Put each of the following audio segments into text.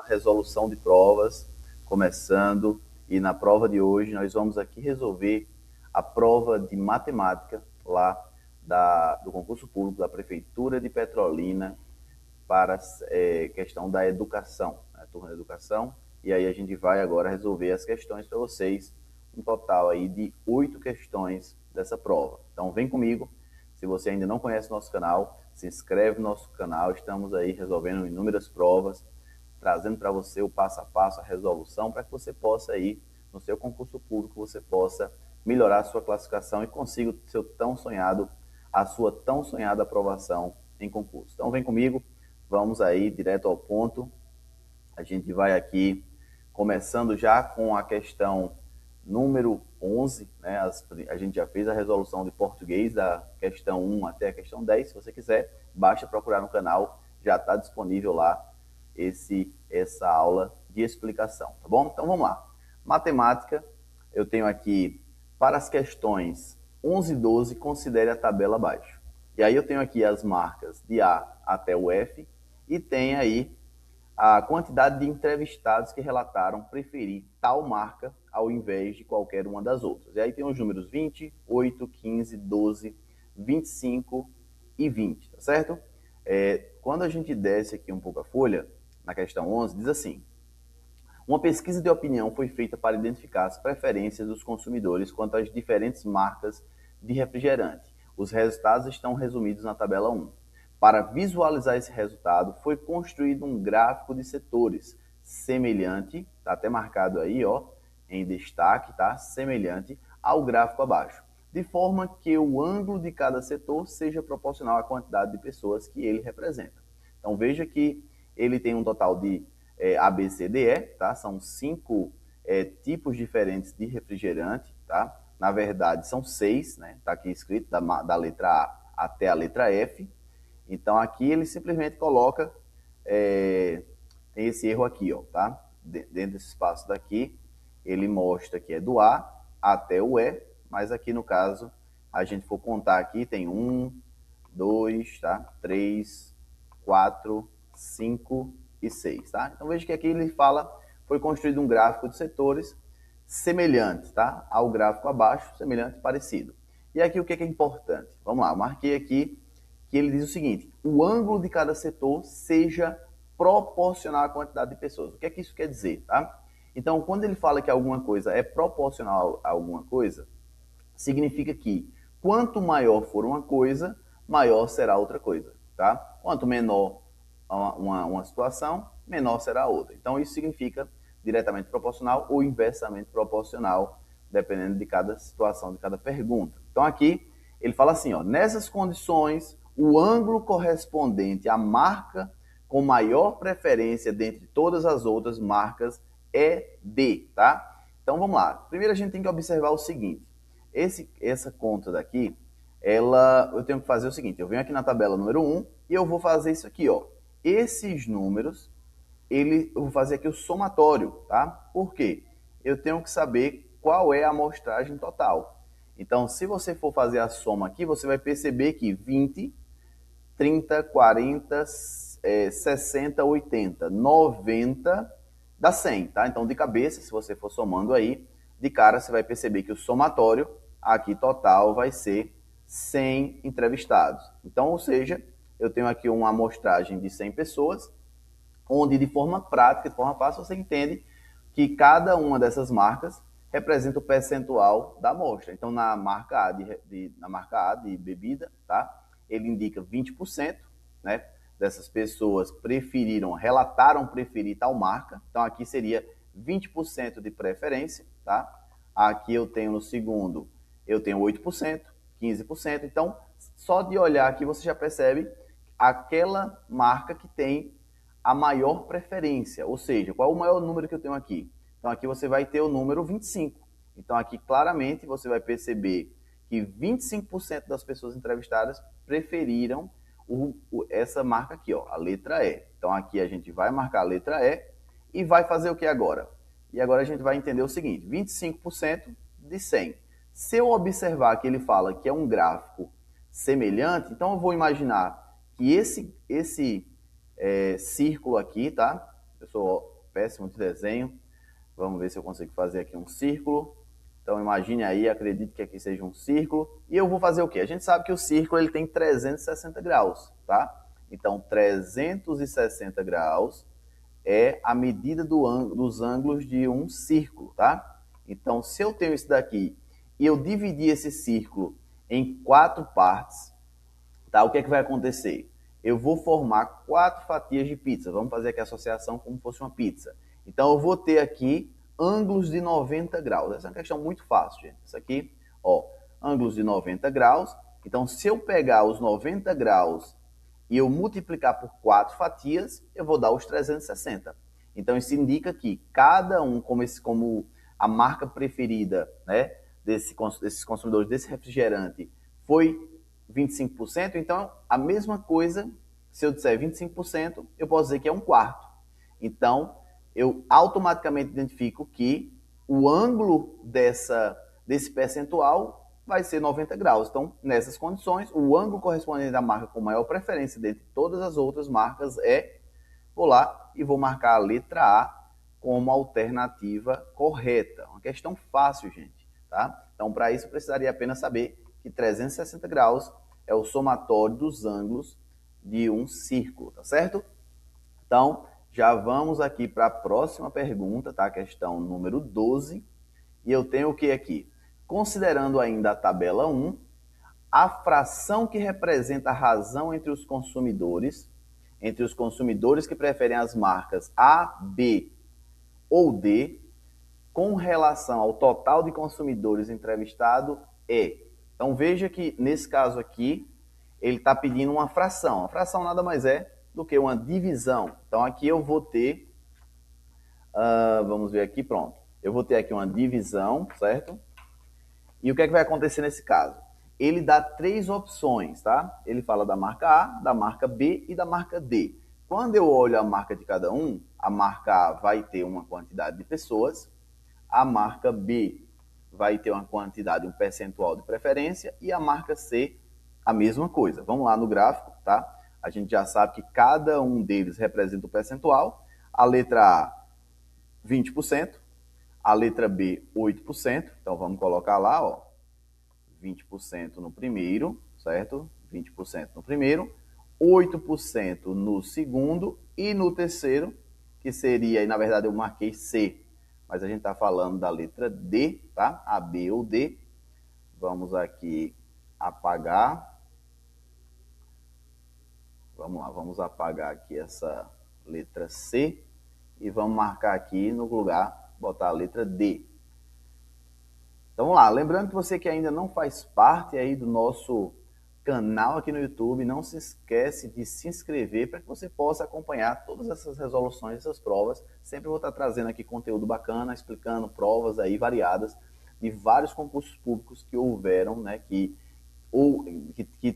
uma resolução de provas, começando, e na prova de hoje nós vamos aqui resolver a prova de matemática lá do concurso público da Prefeitura de Petrolina para questão da educação, né, turma de educação, e aí a gente vai agora resolver as questões para vocês, um total aí de 8 questões dessa prova. Então vem comigo, se você ainda não conhece o nosso canal, se inscreve no nosso canal, estamos aí resolvendo inúmeras provas, trazendo para você o passo a passo, a resolução, para que você possa ir no seu concurso público, você possa melhorar a sua classificação e consiga a sua tão sonhada aprovação em concurso. Então vem comigo, vamos aí direto ao ponto. A gente vai aqui começando já com a questão número 11, né? A gente já fez a resolução de português da questão 1 até a questão 10. Se você quiser, basta procurar no canal, já está disponível lá essa aula de explicação, tá bom? Então vamos lá. Matemática, eu tenho aqui para as questões 11 e 12, considere a tabela abaixo. E aí eu tenho aqui as marcas de A até o F e tem aí a quantidade de entrevistados que relataram preferir tal marca ao invés de qualquer uma das outras. E aí tem os números 20, 8, 15, 12, 25 e 20, tá certo? Quando a gente desce aqui um pouco a folha, na questão 11, diz assim: uma pesquisa de opinião foi feita para identificar as preferências dos consumidores quanto às diferentes marcas de refrigerante. Os resultados estão resumidos na tabela 1. Para visualizar esse resultado, foi construído um gráfico de setores semelhante, está até marcado aí, ó, em destaque, tá? Semelhante ao gráfico abaixo, de forma que o ângulo de cada setor seja proporcional à quantidade de pessoas que ele representa. Então veja que ele tem um total de A, B, C, D, E, tá? São 5 tipos diferentes de refrigerante, tá? Na verdade, são 6, né? Tá aqui escrito da letra A até a letra F. Então aqui ele simplesmente coloca, tem esse erro aqui, ó, tá? Dentro desse espaço daqui, ele mostra que é do A até o E, mas aqui no caso, a gente for contar aqui, tem 1, 2, tá? 3, 4, 5 e 6, tá? Então veja que aqui ele fala, foi construído um gráfico de setores semelhante, tá? Ao gráfico abaixo, semelhante, parecido. E aqui o que é importante? Vamos lá, eu marquei aqui que ele diz o seguinte: o ângulo de cada setor seja proporcional à quantidade de pessoas. O que é que isso quer dizer, tá? Então, quando ele fala que alguma coisa é proporcional a alguma coisa, significa que quanto maior for uma coisa, maior será outra coisa, tá? Quanto menor uma situação, menor será a outra. Então, isso significa diretamente proporcional ou inversamente proporcional, dependendo de cada situação, de cada pergunta. Então, aqui, ele fala assim, ó, nessas condições, o ângulo correspondente à marca com maior preferência dentre todas as outras marcas é D, tá? Então vamos lá. Primeiro a gente tem que observar o seguinte: essa conta daqui, eu tenho que fazer o seguinte: eu venho aqui na tabela número 1 e eu vou fazer isso aqui, ó. Esses números, eu vou fazer aqui o somatório, tá? Por quê? Eu tenho que saber qual é a amostragem total. Então, se você for fazer a soma aqui, você vai perceber que 20, 30, 40, 60, 80, 90 dá 100, tá? Então, de cabeça, se você for somando aí, de cara você vai perceber que o somatório aqui total vai ser 100 entrevistados. Então, ou seja, eu tenho aqui uma amostragem de 100 pessoas, onde de forma prática, de forma fácil, você entende que cada uma dessas marcas representa o percentual da amostra. Então, na marca A de bebida, tá? Ele indica 20%, né? Dessas pessoas relataram preferir tal marca. Então, aqui seria 20% de preferência, tá? Aqui eu tenho no segundo, eu tenho 8%, 15%. Então, só de olhar aqui você já percebe aquela marca que tem a maior preferência, ou seja, qual é o maior número que eu tenho aqui? Então aqui você vai ter o número 25. Então aqui claramente você vai perceber que 25% das pessoas entrevistadas preferiram essa marca aqui, ó, a letra E. Então aqui a gente vai marcar a letra E e vai fazer o que agora? E agora a gente vai entender o seguinte: 25% de 100. Se eu observar que ele fala que é um gráfico semelhante, então eu vou imaginar que esse círculo aqui, tá? Eu sou péssimo de desenho. Vamos ver se eu consigo fazer aqui um círculo. Então imagine aí, acredite que aqui seja um círculo. E eu vou fazer o quê? A gente sabe que o círculo ele tem 360 graus, tá? Então 360 graus é a medida dos ângulos de um círculo, tá? Então se eu tenho isso daqui e eu dividir esse círculo em 4 partes, tá? O que é que vai acontecer? Eu vou formar 4 fatias de pizza. Vamos fazer aqui a associação como se fosse uma pizza. Então eu vou ter aqui ângulos de 90 graus. Essa é uma questão muito fácil, gente. Isso aqui, ó, ângulos de 90 graus. Então, se eu pegar os 90 graus e eu multiplicar por 4 fatias, eu vou dar os 360. Então, isso indica que cada um, como a marca preferida, né, desses consumidores desse refrigerante foi 25%, então a mesma coisa, se eu disser 25%, eu posso dizer que é um quarto. Então, eu automaticamente identifico que o ângulo desse percentual vai ser 90 graus. Então, nessas condições, o ângulo correspondente à marca com maior preferência dentre todas as outras marcas vou lá e vou marcar a letra A como alternativa correta. Uma questão fácil, gente, tá? Então, para isso, eu precisaria apenas saber que 360 graus é o somatório dos ângulos de um círculo, tá certo? Então, já vamos aqui para a próxima pergunta, tá? Questão número 12. E eu tenho o que aqui? Considerando ainda a tabela 1, a fração que representa a razão entre os consumidores que preferem as marcas A, B ou D, com relação ao total de consumidores entrevistado é. Então veja que nesse caso aqui, ele está pedindo uma fração. A fração nada mais é do que uma divisão. Então aqui eu vou ter, vamos ver aqui, pronto. Eu vou ter aqui uma divisão, certo? E o que é que vai acontecer nesse caso? Ele dá 3 opções, tá? Ele fala da marca A, da marca B e da marca D. Quando eu olho a marca de cada um, a marca A vai ter uma quantidade de pessoas, a marca B vai ter uma quantidade, um percentual de preferência, e a marca C, a mesma coisa. Vamos lá no gráfico, tá? A gente já sabe que cada um deles representa um percentual. A letra A, 20%. A letra B, 8%. Então, vamos colocar lá, ó, 20% no primeiro, certo? 20% no primeiro, 8% no segundo e no terceiro, que seria, na verdade eu marquei C, mas a gente está falando da letra D, tá? A, B ou D. Vamos aqui apagar. Vamos lá, vamos apagar aqui essa letra C e vamos marcar aqui no lugar, botar a letra D. Então vamos lá, lembrando que você que ainda não faz parte aí do nosso canal aqui no YouTube, não se esquece de se inscrever para que você possa acompanhar todas essas resoluções, essas provas. Sempre vou estar trazendo aqui conteúdo bacana, explicando provas aí variadas de vários concursos públicos que houveram, né, que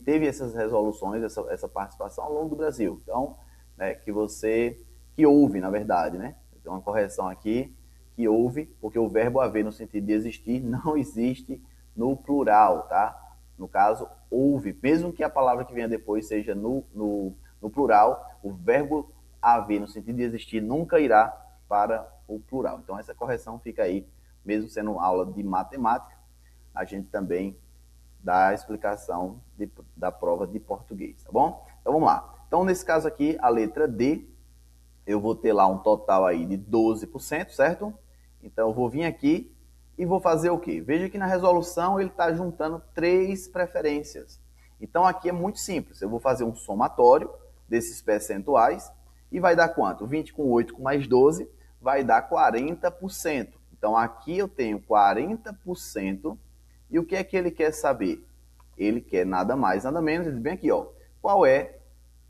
teve essas resoluções, essa participação ao longo do Brasil. Então, né, que ouve, na verdade, né? Tem uma correção aqui, que houve, porque o verbo haver no sentido de existir não existe no plural, tá? No caso, houve, mesmo que a palavra que venha depois seja no plural, o verbo haver no sentido de existir nunca irá para o plural. Então essa correção fica aí, mesmo sendo aula de matemática, a gente também dá a explicação da prova de português, tá bom? Então vamos lá. Então nesse caso aqui, a letra D, eu vou ter lá um total aí de 12%, certo? Então eu vou vir aqui e vou fazer o quê? Veja que na resolução ele está juntando 3 preferências. Então aqui é muito simples. Eu vou fazer um somatório desses percentuais e vai dar quanto? 20 com 8 com mais 12 vai dar 40%. Então aqui eu tenho 40%. E o que é que ele quer saber? Ele quer nada mais, nada menos, ele vem aqui, ó. Qual é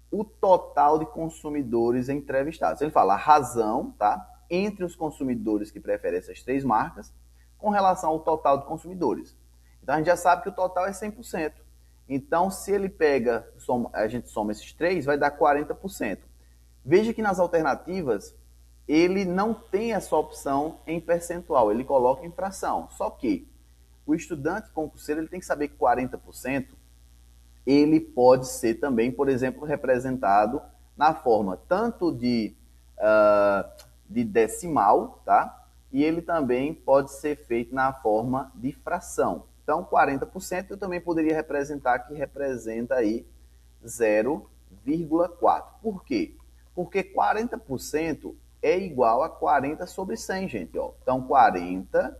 o total de consumidores entrevistados? Ele fala a razão, tá? Entre os consumidores que preferem essas 3 marcas, com relação ao total de consumidores. Então, a gente já sabe que o total é 100%. Então, se ele pega, a gente soma esses 3, vai dar 40%. Veja que nas alternativas, ele não tem essa opção em percentual, ele coloca em fração. Só que o estudante concurseiro ele tem que saber que 40% ele pode ser também, por exemplo, representado na forma tanto de de decimal, tá? E ele também pode ser feito na forma de fração. Então, 40% eu também poderia representar, que representa aí 0,4. Por quê? Porque 40% é igual a 40 sobre 100, gente. Ó. Então, 40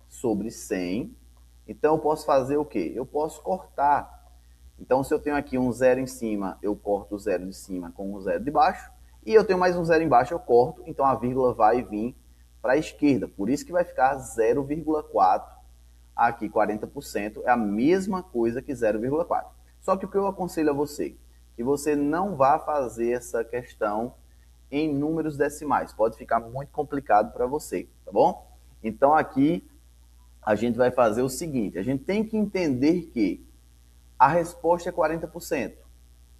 sobre 100. Então, eu posso fazer o quê? Eu posso cortar. Então, se eu tenho aqui um zero em cima, eu corto o zero de cima com o zero de baixo. E eu tenho mais um zero embaixo, eu corto. Então, a vírgula vai vir para a esquerda. Por isso que vai ficar 0,4. Aqui, 40% é a mesma coisa que 0,4. Só que o que eu aconselho a você? Que você não vá fazer essa questão em números decimais. Pode ficar muito complicado para você, tá bom? Então, aqui, a gente vai fazer o seguinte. A gente tem que entender que a resposta é 40%.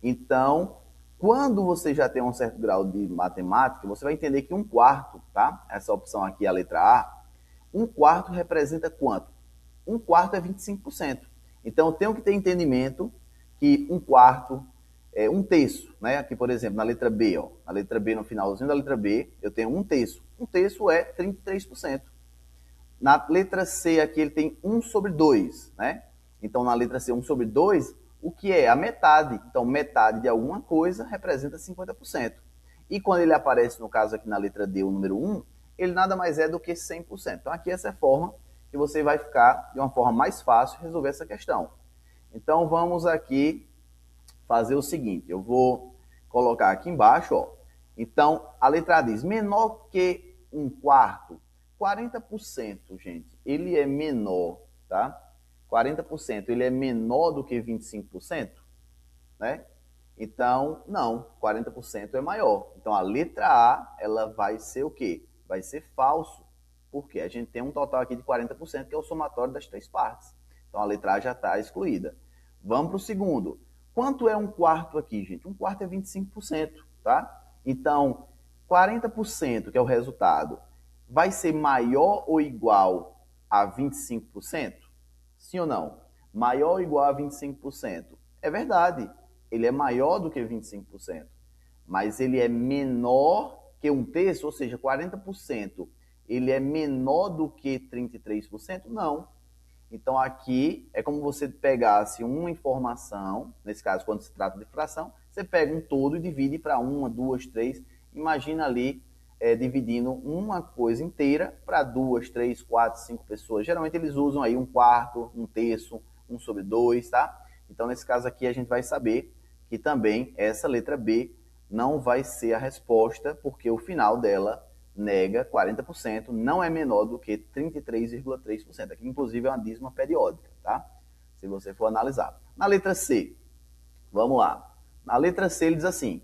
Então, quando você já tem um certo grau de matemática, você vai entender que um quarto, tá? Essa opção aqui, a letra A, um quarto representa quanto? Um quarto é 25%. Então, eu tenho que ter entendimento que um quarto é um terço, né? Aqui, por exemplo, na letra B, ó, na letra B, no finalzinho da letra B, eu tenho um terço. Um terço é 33%. Na letra C, aqui, ele tem 1 sobre 2, né? Então, na letra C, 1 sobre 2, o que é? A metade. Então, metade de alguma coisa representa 50%. E quando ele aparece, no caso aqui na letra D, o número 1, ele nada mais é do que 100%. Então, aqui essa é a forma que você vai ficar de uma forma mais fácil resolver essa questão. Então, vamos aqui fazer o seguinte. Eu vou colocar aqui embaixo, ó. Então, a letra A diz menor que um quarto. 40%, gente, ele é menor, tá? 40% ele é menor do que 25%, né? Então, não, 40% é maior. Então, a letra A, ela vai ser o quê? Vai ser falso. Porque a gente tem um total aqui de 40%, que é o somatório das três partes. Então, a letra A já está excluída. Vamos para o segundo. Quanto é um quarto aqui, gente? Um quarto é 25%, tá? Então, 40%, que é o resultado, vai ser maior ou igual a 25%? Sim ou não? Maior ou igual a 25%? É verdade, ele é maior do que 25%, mas ele é menor que um terço, ou seja, 40%, ele é menor do que 33%? Não. Então, aqui é como você pegasse uma informação, nesse caso, quando se trata de fração, você pega um todo e divide para uma, duas, três. Imagina ali dividindo uma coisa inteira para duas, três, quatro, cinco pessoas. Geralmente eles usam aí um quarto, um terço, 1 sobre 2, tá? Então, nesse caso aqui, a gente vai saber que também essa letra B não vai ser a resposta, porque o final dela nega 40%, não é menor do que 33,3%. Aqui, inclusive, é uma dízima periódica, tá? Se você for analisar. Na letra C, vamos lá. Na letra C, ele diz assim,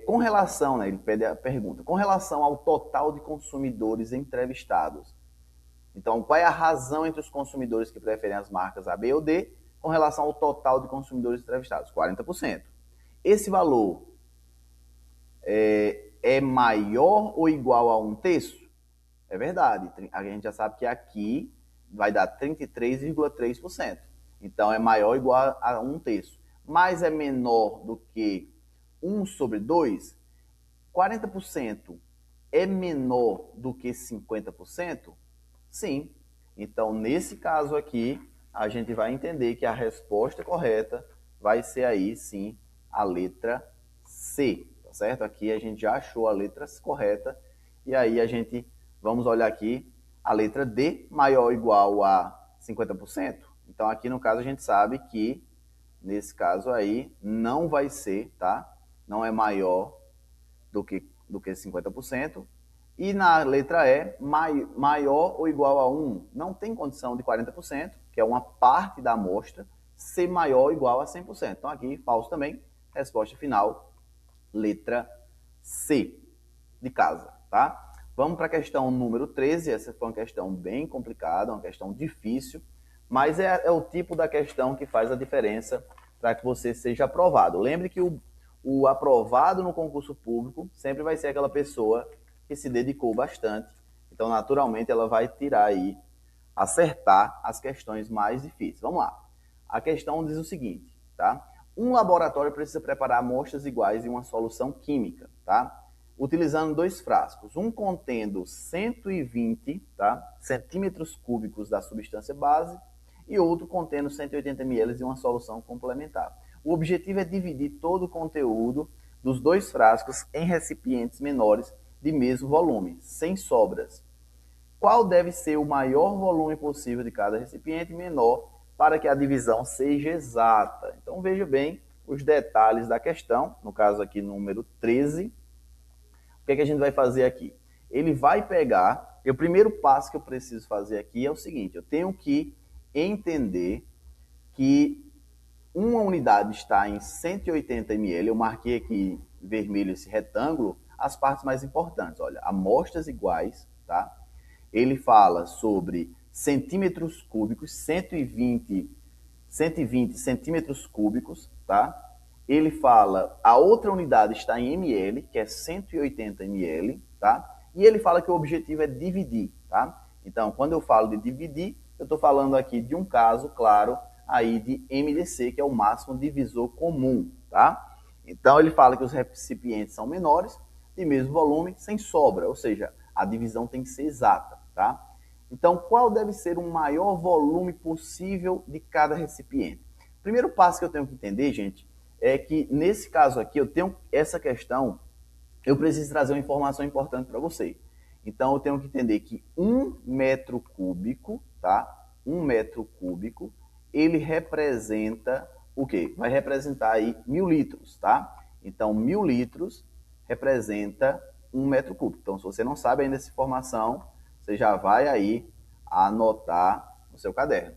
com relação, né, ele pede a pergunta, com relação ao total de consumidores entrevistados. Então, qual é a razão entre os consumidores que preferem as marcas A, B ou D com relação ao total de consumidores entrevistados? 40%. Esse valor é maior ou igual a um terço? É verdade. A gente já sabe que aqui vai dar 33,3%. Então, é maior ou igual a um terço. Mas é menor do que 1 sobre 2? 40% é menor do que 50%? Sim. Então, nesse caso aqui, a gente vai entender que a resposta correta vai ser aí, sim, a letra C. Certo? Aqui a gente já achou a letra correta. E aí a gente, vamos olhar aqui, a letra D maior ou igual a 50%. Então aqui no caso a gente sabe que, nesse caso aí, não vai ser, tá? Não é maior do que 50%. E na letra E, maior ou igual a 1. Não tem condição de 40%, que é uma parte da amostra, ser maior ou igual a 100%. Então aqui, falso também. Resposta final, letra C de casa, tá? Vamos para a questão número 13. Essa foi uma questão bem complicada, uma questão difícil, mas é o tipo da questão que faz a diferença para que você seja aprovado. Lembre que o aprovado no concurso público sempre vai ser aquela pessoa que se dedicou bastante. Então, naturalmente, ela vai tirar aí, acertar as questões mais difíceis. Vamos lá. A questão diz o seguinte, tá? Um laboratório precisa preparar amostras iguais em uma solução química, tá? Utilizando 2 frascos, um contendo 120, tá, centímetros cúbicos da substância base e outro contendo 180 ml de uma solução complementar. O objetivo é dividir todo o conteúdo dos 2 frascos em recipientes menores de mesmo volume, sem sobras. Qual deve ser o maior volume possível de cada recipiente menor para que a divisão seja exata? Então veja bem os detalhes da questão, no caso aqui número 13. O que é que a gente vai fazer aqui? Ele vai pegar, e o primeiro passo que eu preciso fazer aqui é o seguinte, eu tenho que entender que uma unidade está em 180 ml, eu marquei aqui em vermelho esse retângulo, as partes mais importantes, olha, amostras iguais, tá? Ele fala sobre centímetros cúbicos, 120 centímetros cúbicos, tá? Ele fala, a outra unidade está em ml, que é 180 ml, tá? E ele fala que o objetivo é dividir, tá? Então, quando eu falo de dividir, eu estou falando aqui de um caso, claro, aí de MDC, que é o máximo divisor comum, tá? Então, ele fala que os recipientes são menores, de mesmo volume, sem sobra, ou seja, a divisão tem que ser exata, tá? Então, qual deve ser o maior volume possível de cada recipiente? Primeiro passo que eu tenho que entender, gente, é que nesse caso aqui, eu tenho essa questão, eu preciso trazer uma informação importante para você. Então, eu tenho que entender que 1 metro cúbico, tá? 1 metro cúbico, ele representa o quê? Vai representar aí 1.000 litros, tá? Então, 1.000 litros representa 1 metro cúbico. Então, se você não sabe ainda essa informação, você já vai aí anotar no seu caderno.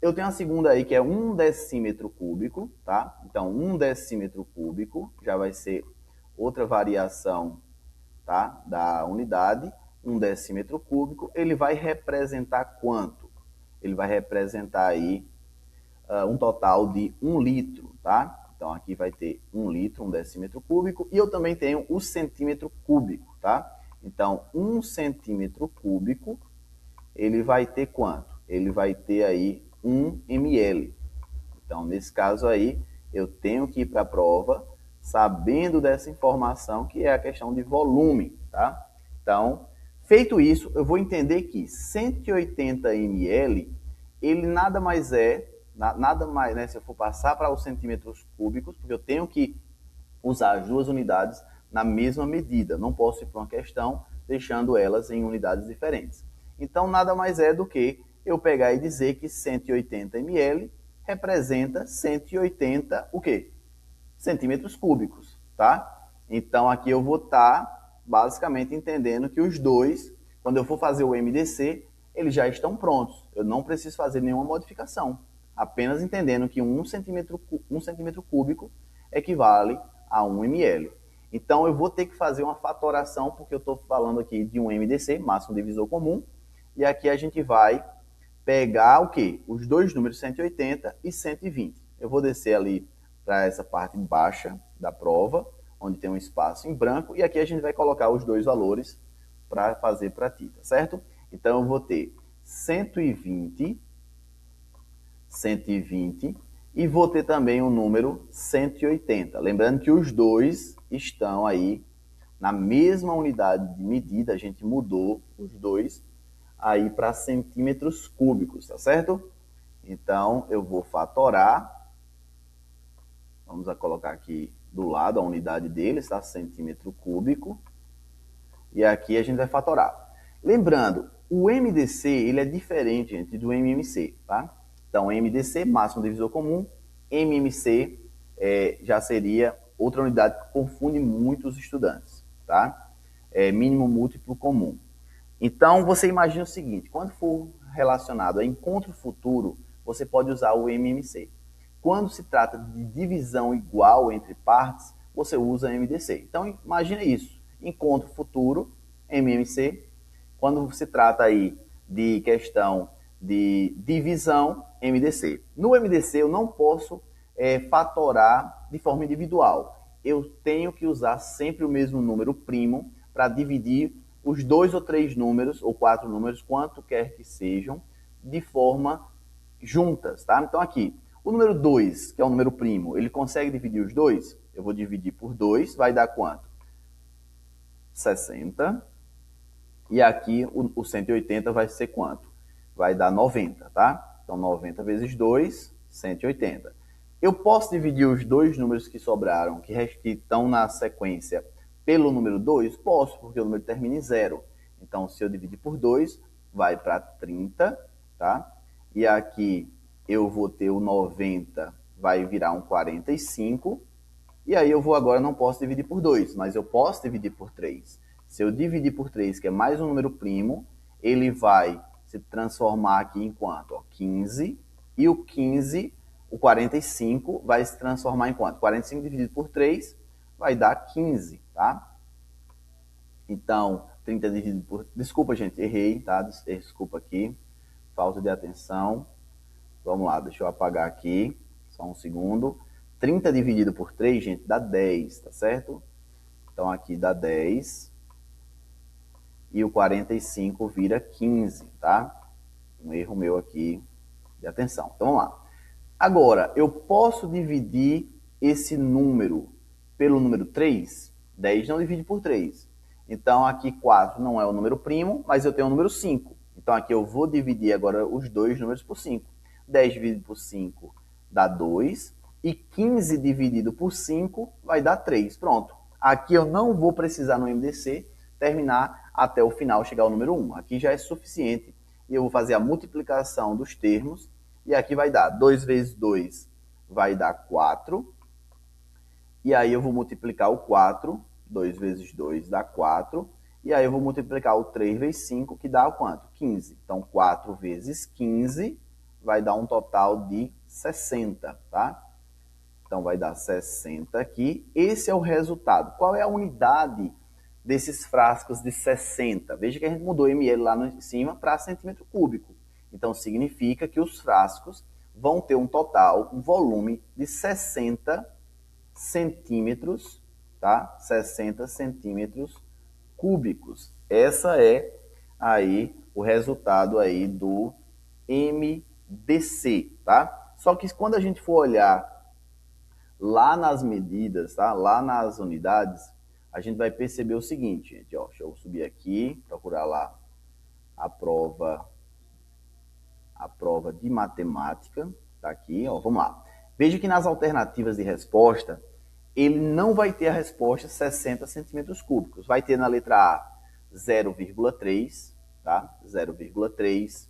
Eu tenho a segunda aí, que é 1 decímetro cúbico, tá? Então, 1 decímetro cúbico já vai ser outra variação, tá? Da unidade. 1 decímetro cúbico, ele vai representar quanto? Ele vai representar aí um total de 1 litro, tá? Então, aqui vai ter 1 litro, 1 decímetro cúbico, e eu também tenho o centímetro cúbico, tá? Então, 1 centímetro cúbico, ele vai ter quanto? Ele vai ter aí 1 ml. Então, nesse caso aí, eu tenho que ir para a prova sabendo dessa informação, que é a questão de volume, tá? Então, feito isso, eu vou entender que 180 ml, ele nada mais, né, se eu for passar para os centímetros cúbicos, porque eu tenho que usar as 2 unidades na mesma medida, não posso ir para uma questão deixando elas em unidades diferentes. Então, nada mais é do que eu pegar e dizer que 180 ml representa 180 o quê? Centímetros cúbicos, tá? Então, aqui eu vou estar basicamente entendendo que os dois, quando eu for fazer o MDC, eles já estão prontos. Eu não preciso fazer nenhuma modificação. Apenas entendendo que 1 centímetro cúbico equivale a 1 ml. Então, eu vou ter que fazer uma fatoração, porque eu estou falando aqui de um MDC, máximo divisor comum, e aqui a gente vai pegar o quê? Os dois números 180 e 120. Eu vou descer ali para essa parte baixa da prova, onde tem um espaço em branco, e aqui a gente vai colocar os dois valores para fazer para ti, tá certo? Então, eu vou ter 120 e vou ter também o número 180. Lembrando que os dois estão aí na mesma unidade de medida, a gente mudou os dois aí para centímetros cúbicos, tá certo? Então, eu vou fatorar. Vamos colocar aqui do lado a unidade deles, tá? Centímetro cúbico. E aqui a gente vai fatorar. Lembrando, o MDC, ele é diferente, gente, do MMC, tá? Então, MDC, máximo divisor comum. MMC já seria outra unidade que confunde muito os estudantes, tá? Mínimo múltiplo comum. Então, você imagina o seguinte, quando for relacionado a encontro futuro, você pode usar o MMC. Quando se trata de divisão igual entre partes, você usa MDC. Então, imagina isso, encontro futuro, MMC. Quando se trata aí de questão de divisão, MDC. No MDC, eu não posso fatorar de forma individual. Eu tenho que usar sempre o mesmo número primo para dividir os 2 ou 3 números, ou 4 números, quanto quer que sejam, de forma juntas, tá? Então, aqui, O número 2, que é um número primo, ele consegue dividir os dois? Eu vou dividir por 2, vai dar quanto? 60. E aqui o 180 vai ser quanto? Vai dar 90, tá? Então 90 vezes 2, 180. Eu posso dividir os dois números que sobraram, que estão na sequência, pelo número 2? Posso, porque o número termina em 0. Então, se eu dividir por 2, vai para 30, tá? E aqui eu vou ter o 90, vai virar um 45. E aí eu vou agora, não posso dividir por 2, mas eu posso dividir por 3. Se eu dividir por 3, que é mais um número primo, ele vai se transformar aqui em quanto? 15. E o 15, o 45, vai se transformar em quanto? 45 dividido por 3 vai dar 15, tá? Então, 30 dividido por... Desculpa, gente, errei, tá? Desculpa aqui. Falta de atenção. Vamos lá, deixa eu apagar aqui. Só um segundo. 30 dividido por 3, gente, dá 10, tá certo? Então, aqui dá 10. E o 45 vira 15, tá? Um erro meu aqui de atenção. Então, vamos lá. Agora, eu posso dividir esse número pelo número 3? 10 não divide por 3. Então, aqui 4 não é o número primo, mas eu tenho o número 5. Então, aqui eu vou dividir agora os dois números por 5. 10 dividido por 5 dá 2. E 15 dividido por 5 vai dar 3. Pronto. Aqui eu não vou precisar no MDC terminar até o final, chegar ao número 1. Aqui já é suficiente. E eu vou fazer a multiplicação dos termos. E aqui vai dar 2 vezes 2 vai dar 4. E aí eu vou multiplicar o 4. 2 vezes 2 dá 4. E aí eu vou multiplicar o 3 vezes 5, que dá o quanto? 15. Então, 4 vezes 15 vai dar um total de 60, tá? Então, vai dar 60 aqui. Esse é o resultado. Qual é a unidade desses frascos de 60? Veja que a gente mudou ml lá em cima para centímetro cúbico. Então, significa que os frascos vão ter um total, um volume de 60 centímetros, tá? 60 centímetros cúbicos. Essa é aí o resultado aí do MDC, tá? Só que quando a gente for olhar lá nas medidas, tá? Lá nas unidades, a gente vai perceber o seguinte, gente, ó, deixa eu subir aqui, procurar lá a prova de matemática, tá aqui, ó, vamos lá. Veja que nas alternativas de resposta, ele não vai ter a resposta 60 centímetros cúbicos. Vai ter na letra A 0,3, tá? 0,3.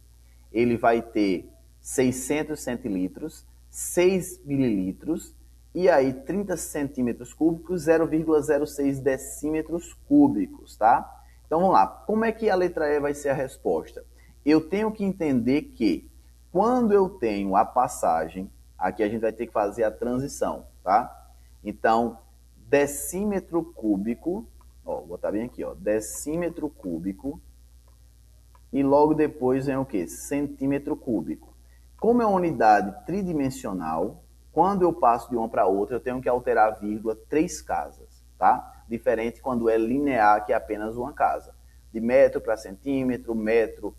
Ele vai ter 600 centilitros, 6 mililitros, e aí 30 centímetros cúbicos, 0,06 decímetros cúbicos, tá? Então vamos lá. Como é que a letra E vai ser a resposta? Eu tenho que entender que quando eu tenho a passagem, aqui a gente vai ter que fazer a transição, tá? Então, decímetro cúbico, ó, vou botar bem aqui, ó, decímetro cúbico, e logo depois vem o quê? Centímetro cúbico. Como é uma unidade tridimensional, quando eu passo de uma para outra, eu tenho que alterar a vírgula 3 casas, tá? Diferente quando é linear, que é apenas uma casa. De metro para centímetro, metro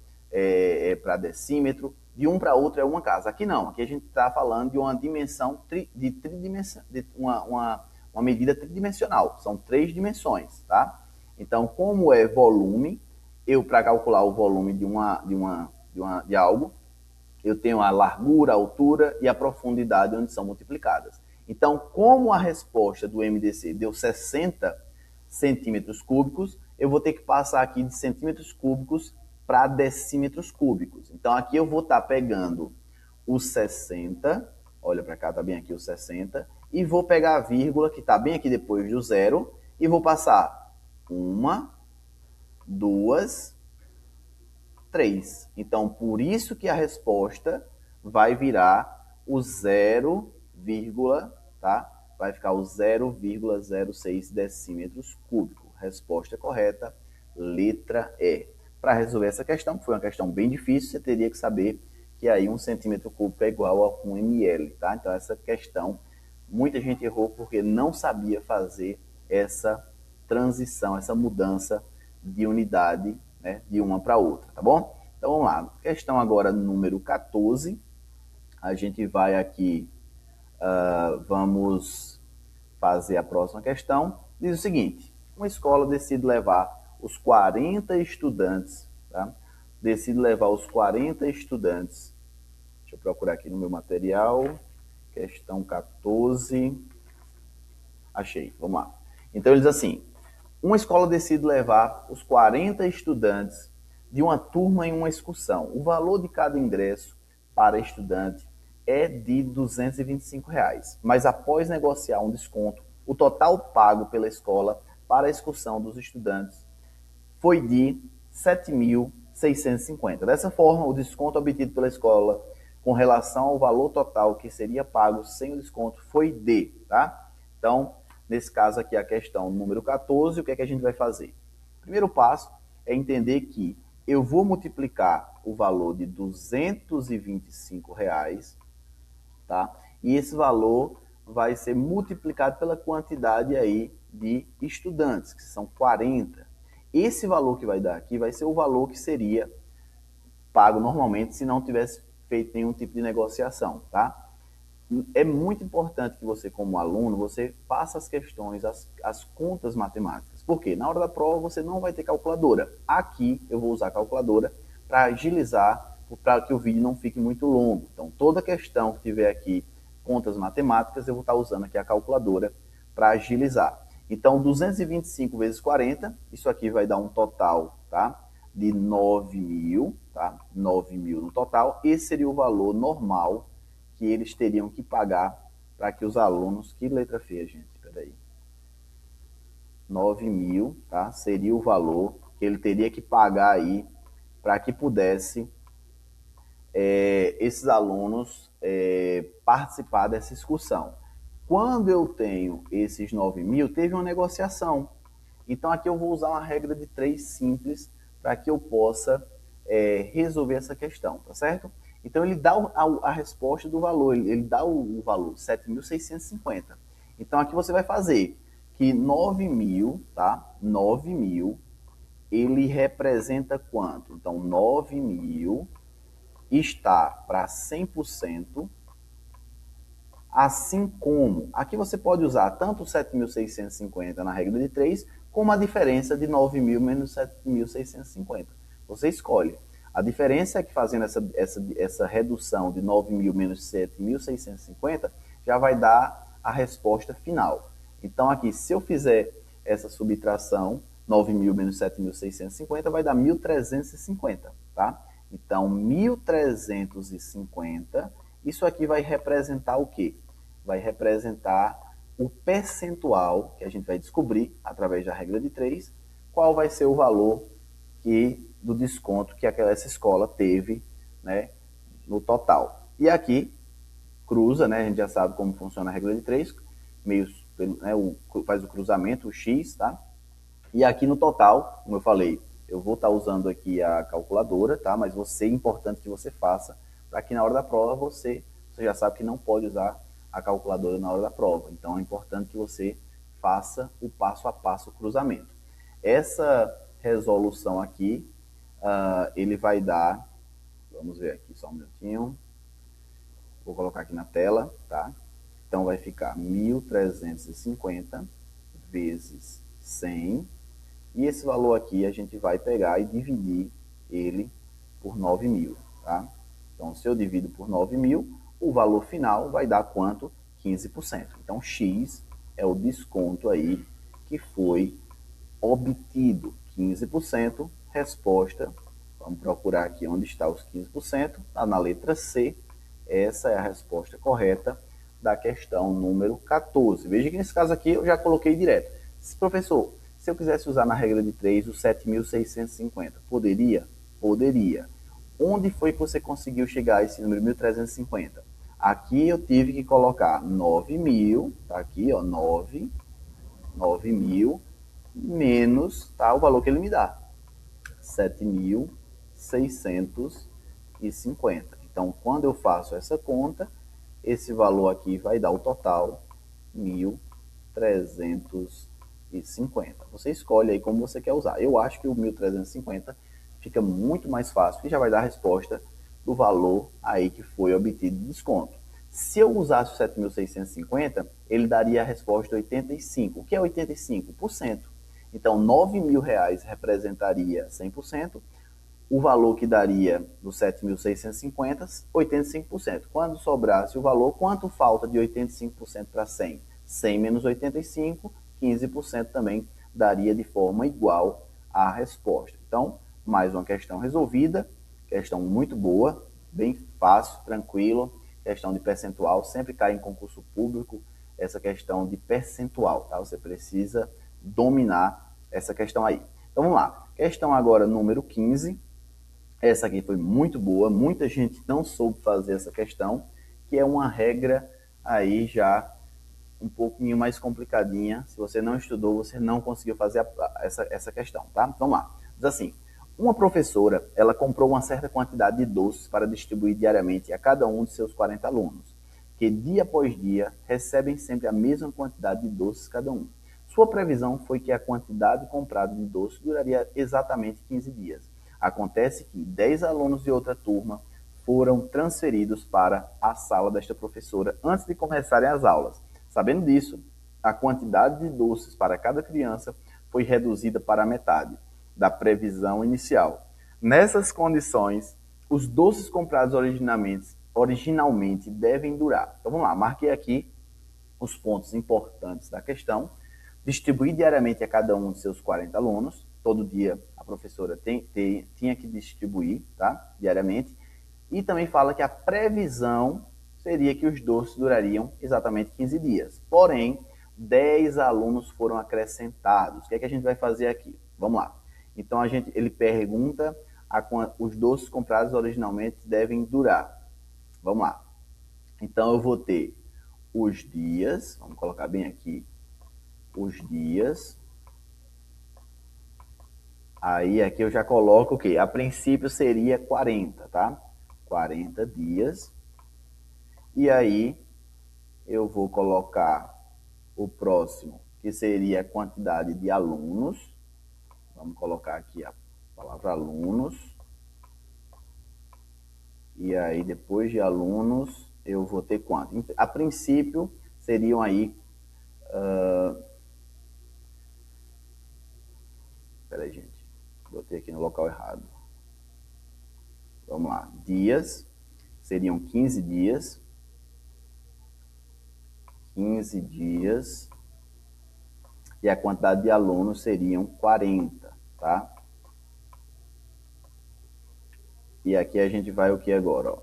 para decímetro, de um para outro é uma casa. Aqui não, aqui a gente está falando de uma dimensão, uma medida tridimensional, são 3 dimensões, tá? Então, como é volume, eu para calcular o volume de algo, eu tenho a largura, a altura e a profundidade onde são multiplicadas. Então, como a resposta do MDC deu 60 centímetros cúbicos, eu vou ter que passar aqui de centímetros cúbicos para decímetros cúbicos. Então, aqui eu vou estar pegando os 60, olha para cá, está bem aqui o 60, e vou pegar a vírgula, que está bem aqui depois do zero, e vou passar 1, 2, 3. Então, por isso que a resposta vai virar o 0, tá? Vai ficar o 0,06 decímetros cúbicos. Resposta correta, letra E. Para resolver essa questão, que foi uma questão bem difícil, você teria que saber que aí 1 centímetro cúbico é igual a 1 ml, tá? Então, essa questão, muita gente errou porque não sabia fazer essa transição, essa mudança de unidade, né, de uma para outra, tá bom? Então, vamos lá. Questão agora número 14. A gente vai aqui, vamos fazer a próxima questão. Diz o seguinte: uma escola decide levar os 40 estudantes, tá? Decide levar os 40 estudantes. Deixa eu procurar aqui no meu material. Questão 14. Achei, vamos lá. Então ele diz assim: uma escola decide levar os 40 estudantes de uma turma em uma excursão. O valor de cada ingresso para estudante é de R$ 225, mas após negociar um desconto, o total pago pela escola para a excursão dos estudantes foi de R$ 7.650. Dessa forma, o desconto obtido pela escola com relação ao valor total que seria pago sem o desconto foi de, tá? Então, nesse caso aqui, a questão número 14, o que é que a gente vai fazer? O primeiro passo é entender que eu vou multiplicar o valor de R$ 225, tá? E esse valor vai ser multiplicado pela quantidade aí de estudantes, que são 40. Esse valor que vai dar aqui vai ser o valor que seria pago normalmente se não tivesse feito nenhum tipo de negociação, tá? É muito importante que você, como aluno, você faça as questões, as contas matemáticas. Por quê? Na hora da prova você não vai ter calculadora. Aqui eu vou usar a calculadora para agilizar, para que o vídeo não fique muito longo. Então, toda questão que tiver aqui, contas matemáticas, eu vou estar usando aqui a calculadora para agilizar. Então, 225 vezes 40, isso aqui vai dar um total, tá? De 9.000, tá? 9.000 no total. Esse seria o valor normal que eles teriam que pagar para que os alunos... Que letra feia, gente, peraí. 9.000, tá? Seria o valor que ele teria que pagar aí para que pudesse esses alunos participar dessa excursão. Quando eu tenho esses 9.000, teve uma negociação. Então aqui eu vou usar uma regra de 3 simples para que eu possa resolver essa questão, tá certo? Então ele dá a resposta do valor, ele dá o valor, 7.650. Então aqui você vai fazer que 9.000, tá? 9.000, ele representa quanto? Então 9.000 está para 100%, assim como, aqui você pode usar tanto 7.650 na regra de 3, como a diferença de 9.000 menos 7.650. Você escolhe. A diferença é que fazendo essa redução de 9.000 menos 7.650, já vai dar a resposta final. Então aqui, se eu fizer essa subtração, 9.000 menos 7.650 vai dar 1.350, tá? Então, 1.350, isso aqui vai representar o quê? Vai representar o percentual que a gente vai descobrir através da regra de 3, qual vai ser o valor do desconto que essa escola teve, né, no total. E aqui, cruza, né, a gente já sabe como funciona a regra de 3, né, faz o cruzamento, o X, tá? E aqui no total, como eu falei, eu vou estar usando aqui a calculadora, tá? Mas é importante que você faça, para que na hora da prova você já sabe que não pode usar a calculadora na hora da prova. Então é importante que você faça o passo a passo, o cruzamento. Essa resolução aqui, ele vai dar, vamos ver aqui só um minutinho, vou colocar aqui na tela, tá? Então vai ficar 1.350 vezes 100, e esse valor aqui a gente vai pegar e dividir ele por 9.000, tá? Então se eu divido por 9.000, o valor final vai dar quanto? 15%. Então X é o desconto aí que foi obtido, 15%, resposta, vamos procurar aqui onde está os 15%, está na letra C, essa é a resposta correta da questão número 14. Veja que nesse caso aqui eu já coloquei direto. Professor, se eu quisesse usar na regra de 3 o 7.650, poderia? Poderia. Onde foi que você conseguiu chegar a esse número 1.350? Aqui eu tive que colocar 9.000, tá aqui, ó, 9.000 menos, tá, o valor que ele me dá, 7.650. Então, quando eu faço essa conta, esse valor aqui vai dar o total 1.350. Você escolhe aí como você quer usar. Eu acho que o 1.350 fica muito mais fácil e já vai dar a resposta do valor aí que foi obtido de desconto. Se eu usasse o 7.650, ele daria a resposta 85. O que é 85%? Então, R$ 9.000 representaria 100%, o valor que daria dos 7.650, 85%. Quando sobrasse o valor, quanto falta de 85% para 100? 100 menos 85, 15% também daria de forma igual à resposta. Então, mais uma questão resolvida, questão muito boa, bem fácil, tranquilo, questão de percentual, sempre cai em concurso público essa questão de percentual, tá? Você precisa dominar essa questão aí. Então, vamos lá. Questão agora número 15. Essa aqui foi muito boa, muita gente não soube fazer essa questão, que é uma regra aí já um pouquinho mais complicadinha. Se você não estudou, você não conseguiu fazer essa questão, tá? Então, vamos lá. Diz assim, uma professora, ela comprou uma certa quantidade de doces para distribuir diariamente a cada um de seus 40 alunos, que dia após dia recebem sempre a mesma quantidade de doces cada um. Sua previsão foi que a quantidade comprada de doces duraria exatamente 15 dias. Acontece que 10 alunos de outra turma foram transferidos para a sala desta professora antes de começarem as aulas. Sabendo disso, a quantidade de doces para cada criança foi reduzida para a metade da previsão inicial. Nessas condições, os doces comprados originalmente devem durar. Então vamos lá, marquei aqui os pontos importantes da questão. Distribuir diariamente a cada um de seus 40 alunos. Todo dia a professora tinha que distribuir, tá? Diariamente. E também fala que a previsão seria que os doces durariam exatamente 15 dias. Porém, 10 alunos foram acrescentados. O que é que a gente vai fazer aqui? Vamos lá. Então, ele pergunta os doces comprados originalmente devem durar. Vamos lá. Então, eu vou ter os dias, vamos colocar bem aqui, os dias. Aí aqui eu já coloco o quê? A princípio seria 40, tá? 40 dias. E aí eu vou colocar o próximo, que seria a quantidade de alunos. Vamos colocar aqui a palavra alunos. E aí depois de alunos eu vou ter quanto? A princípio seriam aí... Peraí, gente. Botei aqui no local errado. Vamos lá. Dias. Seriam 15 dias. 15 dias. E a quantidade de alunos seriam 40, tá? E aqui a gente vai o que agora? Ó?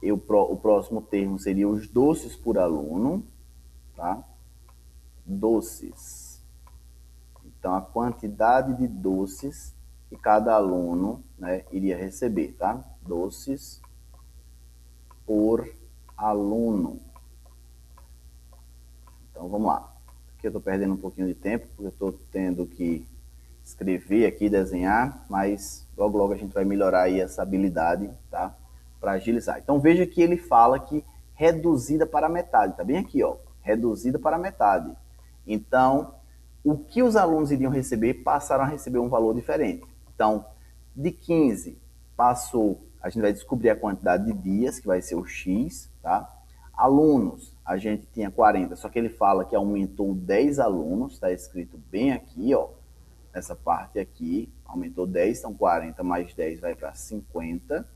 O próximo termo seria os doces por aluno, tá? Doces. Então, a quantidade de doces que cada aluno, né, iria receber, tá? Doces por aluno. Então, vamos lá. Aqui eu estou perdendo um pouquinho de tempo, porque eu estou tendo que escrever aqui, desenhar, mas logo, logo a gente vai melhorar aí essa habilidade, tá? Para agilizar. Então, veja que ele fala que reduzida para metade, tá bem aqui, ó. Reduzida para metade. Então, o que os alunos iriam receber, passaram a receber um valor diferente. Então, de 15 passou, a gente vai descobrir a quantidade de dias, que vai ser o X, tá? Alunos, a gente tinha 40, só que ele fala que aumentou 10 alunos, está escrito bem aqui, ó, nessa parte aqui, aumentou 10, então 40 mais 10 vai para 50.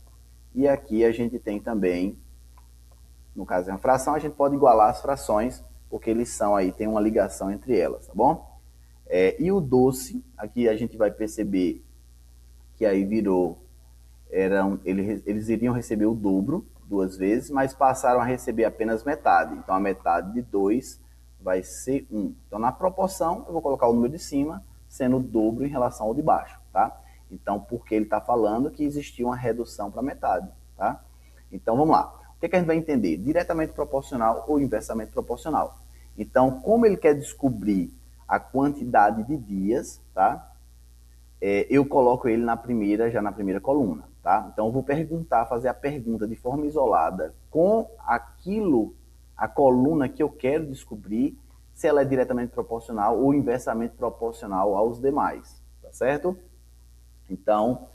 E aqui a gente tem também, no caso é uma fração, a gente pode igualar as frações, porque eles são aí, tem uma ligação entre elas, tá bom? E o doce, aqui a gente vai perceber que aí virou, eles iriam receber o dobro 2 vezes, mas passaram a receber apenas metade. Então a metade de 2 vai ser 1. Então na proporção eu vou colocar o número de cima sendo o dobro em relação ao de baixo, tá? Então porque ele está falando que existia uma redução para metade, tá? Então vamos lá. O que a gente vai entender? Diretamente proporcional ou inversamente proporcional. Então como ele quer descobrir a quantidade de dias, tá? Eu coloco ele já na primeira coluna, tá? Então eu vou fazer a pergunta de forma isolada com a coluna que eu quero descobrir, se ela é diretamente proporcional ou inversamente proporcional aos demais, tá certo? Então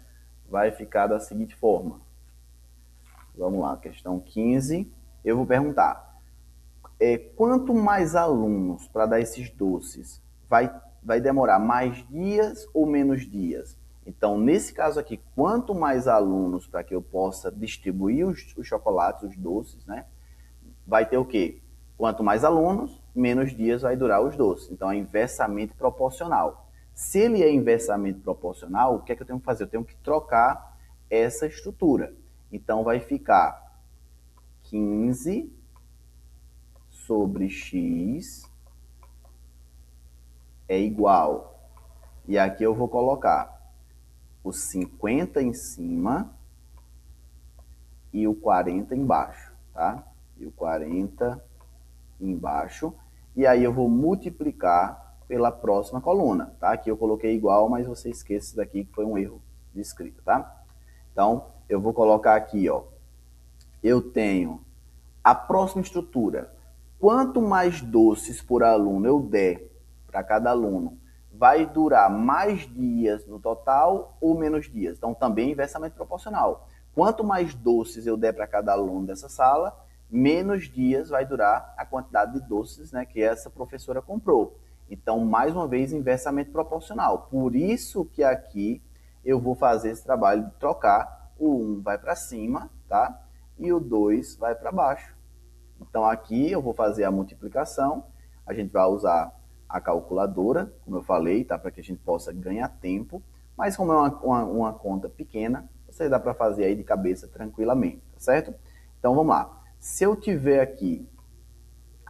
vai ficar da seguinte forma. Vamos lá, questão 15. Eu vou perguntar, quanto mais alunos para dar esses doces, vai demorar mais dias ou menos dias? Então, nesse caso aqui, quanto mais alunos para que eu possa distribuir os chocolates, os doces, né? Vai ter o quê? Quanto mais alunos, menos dias vai durar os doces. Então, é inversamente proporcional. Se ele é inversamente proporcional, o que é que eu tenho que fazer? Eu tenho que trocar essa estrutura. Então, vai ficar 15 sobre x é igual. E aqui eu vou colocar o 50 em cima e o 40 embaixo, tá? E o 40 embaixo. E aí eu vou multiplicar pela próxima coluna, tá? Aqui eu coloquei igual, mas você esquece isso daqui que foi um erro de escrita, tá? Então, eu vou colocar aqui, ó. Eu tenho a próxima estrutura. Quanto mais doces por aluno eu der para cada aluno, vai durar mais dias no total ou menos dias? Então, também inversamente proporcional. Quanto mais doces eu der para cada aluno dessa sala, menos dias vai durar a quantidade de doces, né, que essa professora comprou. Então, mais uma vez, inversamente proporcional. Por isso que aqui eu vou fazer esse trabalho de trocar. O 1 vai para cima, tá? E o 2 vai para baixo. Então, aqui eu vou fazer a multiplicação. A gente vai usar a calculadora, como eu falei, tá? Para que a gente possa ganhar tempo. Mas como é uma conta pequena, você dá para fazer aí de cabeça tranquilamente, tá certo? Então, vamos lá. Se eu tiver aqui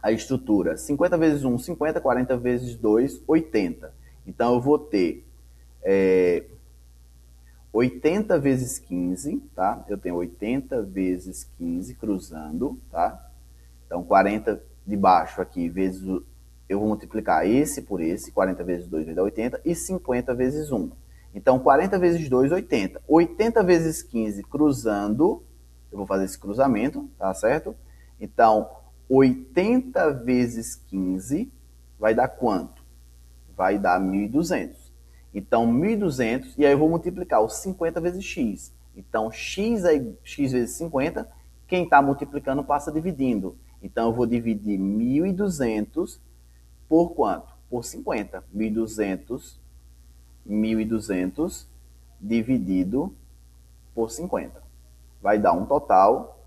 a estrutura 50 vezes 1, 50, 40 vezes 2, 80. Então, eu vou ter 80 vezes 15, tá? Eu tenho 80 vezes 15 cruzando, tá? Então, 40 de baixo aqui, vezes eu vou multiplicar esse por esse, 40 vezes 2 vai dar 80, e 50 vezes 1. Então, 40 vezes 2, 80. 80 vezes 15 cruzando, eu vou fazer esse cruzamento, tá certo? Então, 80 vezes 15 vai dar quanto? Vai dar 1.200. Então, 1.200, e aí eu vou multiplicar o 50 vezes x. Então, x vezes 50, quem está multiplicando passa dividindo. Então, eu vou dividir 1.200 por quanto? Por 50. 1.200 dividido por 50. Vai dar um total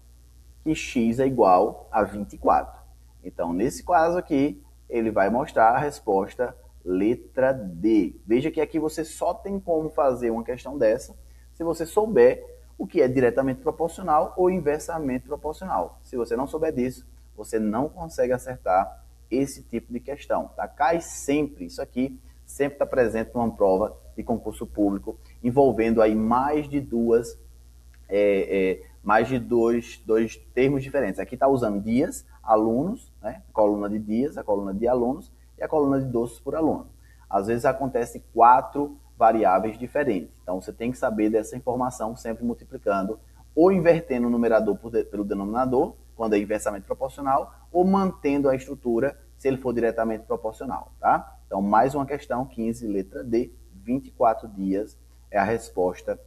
que x é igual a 24. Então, nesse caso aqui, ele vai mostrar a resposta letra D. Veja que aqui você só tem como fazer uma questão dessa se você souber o que é diretamente proporcional ou inversamente proporcional. Se você não souber disso, você não consegue acertar esse tipo de questão. Tá? Cai sempre, isso aqui sempre está presente numa prova de concurso público, envolvendo aí mais de dois termos diferentes. Aqui está usando dias, alunos, né? A coluna de dias, a coluna de alunos e a coluna de doces por aluno. Às vezes acontece 4 variáveis diferentes. Então, você tem que saber dessa informação sempre multiplicando ou invertendo o numerador pelo denominador, quando é inversamente proporcional, ou mantendo a estrutura se ele for diretamente proporcional, tá? Então, mais uma questão, 15, letra D, 24 dias é a resposta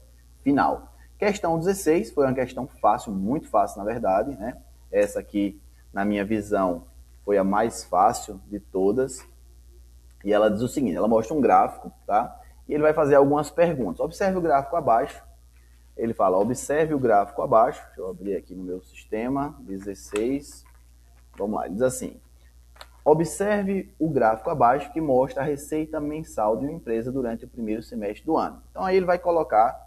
final. Questão 16 foi uma questão fácil, muito fácil, na verdade, né? Essa aqui, na minha visão, foi a mais fácil de todas. E ela diz o seguinte, ela mostra um gráfico, tá? E ele vai fazer algumas perguntas. Observe o gráfico abaixo. Ele fala, observe o gráfico abaixo. Deixa eu abrir aqui no meu sistema, 16. Vamos lá, ele diz assim, observe o gráfico abaixo que mostra a receita mensal de uma empresa durante o primeiro semestre do ano. Então, aí ele vai colocar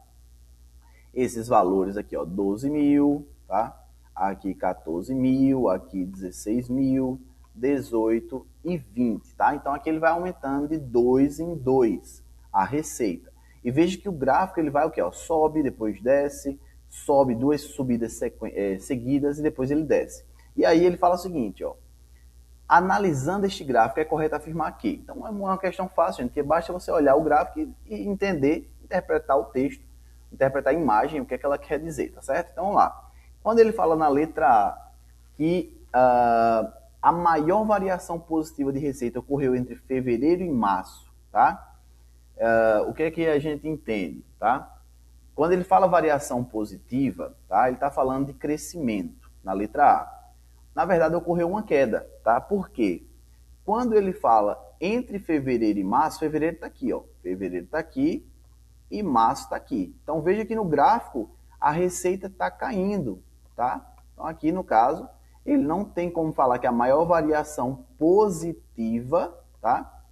esses valores aqui, ó, 12 mil, tá? Aqui 14 mil, aqui 16 mil, 18 e 20, tá? Então, aqui ele vai aumentando de 2 em 2 a receita. E veja que o gráfico ele vai o quê? Ó, sobe, depois desce, sobe 2 subidas seguidas e depois ele desce. E aí ele fala o seguinte, ó, analisando este gráfico é correto afirmar aqui. Então é uma questão fácil, gente, porque basta você olhar o gráfico e entender, interpretar o texto, interpretar a imagem, o que é que ela quer dizer, tá certo? Então vamos lá. Quando ele fala na letra A que a maior variação positiva de receita ocorreu entre fevereiro e março, tá? O que é que a gente entende, tá? Quando ele fala variação positiva, tá? Ele está falando de crescimento, na letra A. Na verdade, ocorreu uma queda, tá? Por quê? Quando ele fala entre fevereiro e março, fevereiro está aqui, ó. Fevereiro está aqui e março está aqui. Então, veja que no gráfico a receita está caindo, tá? Então, aqui no caso, ele não tem como falar que a maior variação positiva, tá,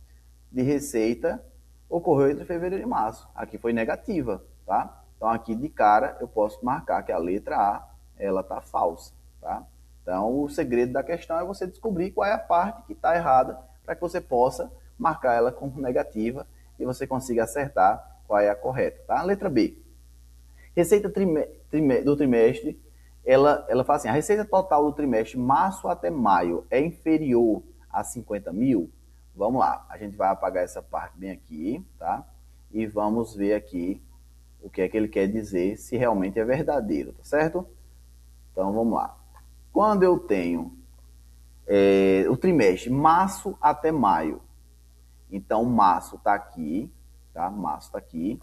de receita ocorreu entre fevereiro e março. Aqui foi negativa, tá? Então, aqui de cara, eu posso marcar que a letra A, ela está falsa, tá? Então, o segredo da questão é você descobrir qual é a parte que está errada para que você possa marcar ela como negativa e você consiga acertar qual é a correta, tá? Letra B. Receita do trimestre, ela fala assim, a receita total do trimestre março até maio é inferior a 50 mil? Vamos lá, a gente vai apagar essa parte bem aqui, tá? E vamos ver aqui o que é que ele quer dizer, se realmente é verdadeiro, tá certo? Então, vamos lá. Quando eu tenho o trimestre março até maio, então março está aqui, tá? Março está aqui.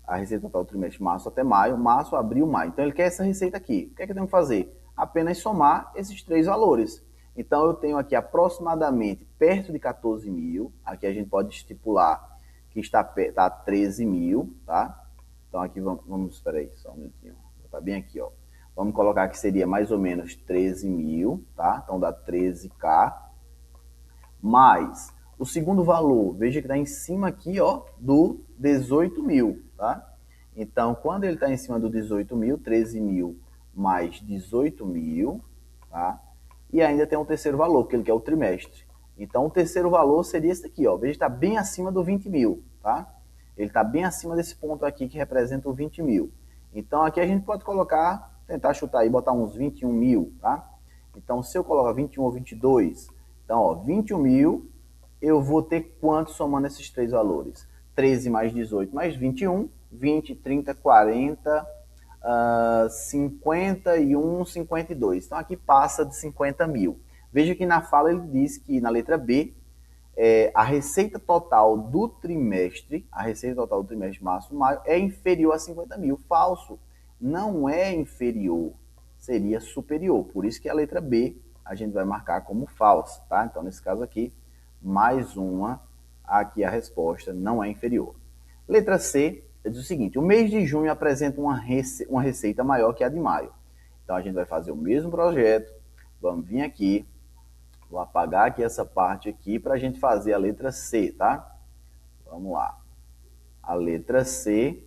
A receita total do trimestre março até maio, março, abril, maio. Então, ele quer essa receita aqui. O que é que eu tenho que fazer? Apenas somar esses três valores. Então, eu tenho aqui aproximadamente perto de 14 mil. Aqui a gente pode estipular que está 13 mil, tá? Então, aqui vamos espera aí, só um minutinho. Tá bem aqui, ó. Vamos colocar que seria mais ou menos 13 mil, tá? Então, dá 13K. Mais o segundo valor, veja que está em cima aqui, ó, do 18 mil, tá? Então, quando ele está em cima do 18 mil, 13 mil mais 18 mil, tá? E ainda tem um terceiro valor, que ele quer o trimestre. Então, o terceiro valor seria esse aqui, ó. Veja que está bem acima do 20 mil, tá? Ele está bem acima desse ponto aqui que representa o 20 mil. Então, aqui a gente pode colocar, tentar chutar aí, botar uns 21 mil, tá? Então, se eu colocar 21 ou 22, então, ó, 21 mil, eu vou ter quanto somando esses três valores? 13 mais 18 mais 21, 20, 30, 40, 51, 52. Então, aqui passa de 50 mil. Veja que na fala ele diz que, na letra B, a receita total do trimestre, março, maio, é inferior a 50 mil. Falso. Não é inferior, seria superior. Por isso que a letra B a gente vai marcar como falsa, tá? Então, nesse caso aqui, mais uma, aqui a resposta não é inferior. Letra C diz o seguinte, o mês de junho apresenta uma receita maior que a de maio. Então, a gente vai fazer o mesmo projeto, vamos vir aqui, vou apagar aqui essa parte aqui para a gente fazer a letra C, tá? Vamos lá. A letra C,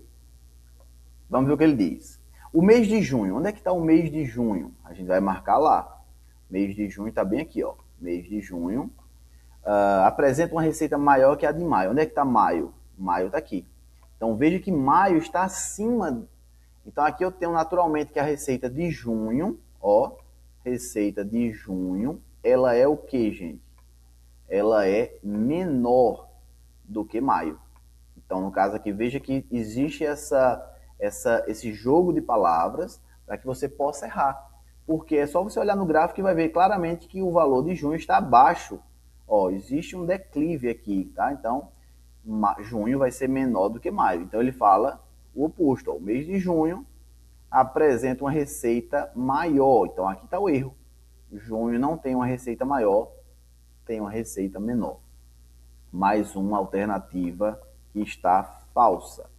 vamos ver o que ele diz. O mês de junho, onde é que está o mês de junho? A gente vai marcar lá. Mês de junho está bem aqui, ó. Mês de junho. Apresenta uma receita maior que a de maio. Onde é que está maio? Maio está aqui. Então, veja que maio está acima. Então, aqui eu tenho naturalmente que a receita de junho, ó, receita de junho, ela é o que, gente? Ela é menor do que maio. Então, no caso aqui, veja que existe esse jogo de palavras para que você possa errar. Porque é só você olhar no gráfico e vai ver claramente que o valor de junho está abaixo. Ó, existe um declive aqui, tá? Então, junho vai ser menor do que maio. Então, ele fala o oposto. Ó, o mês de junho apresenta uma receita maior. Então, aqui está o erro. Junho não tem uma receita maior, tem uma receita menor. Mais uma alternativa que está falsa.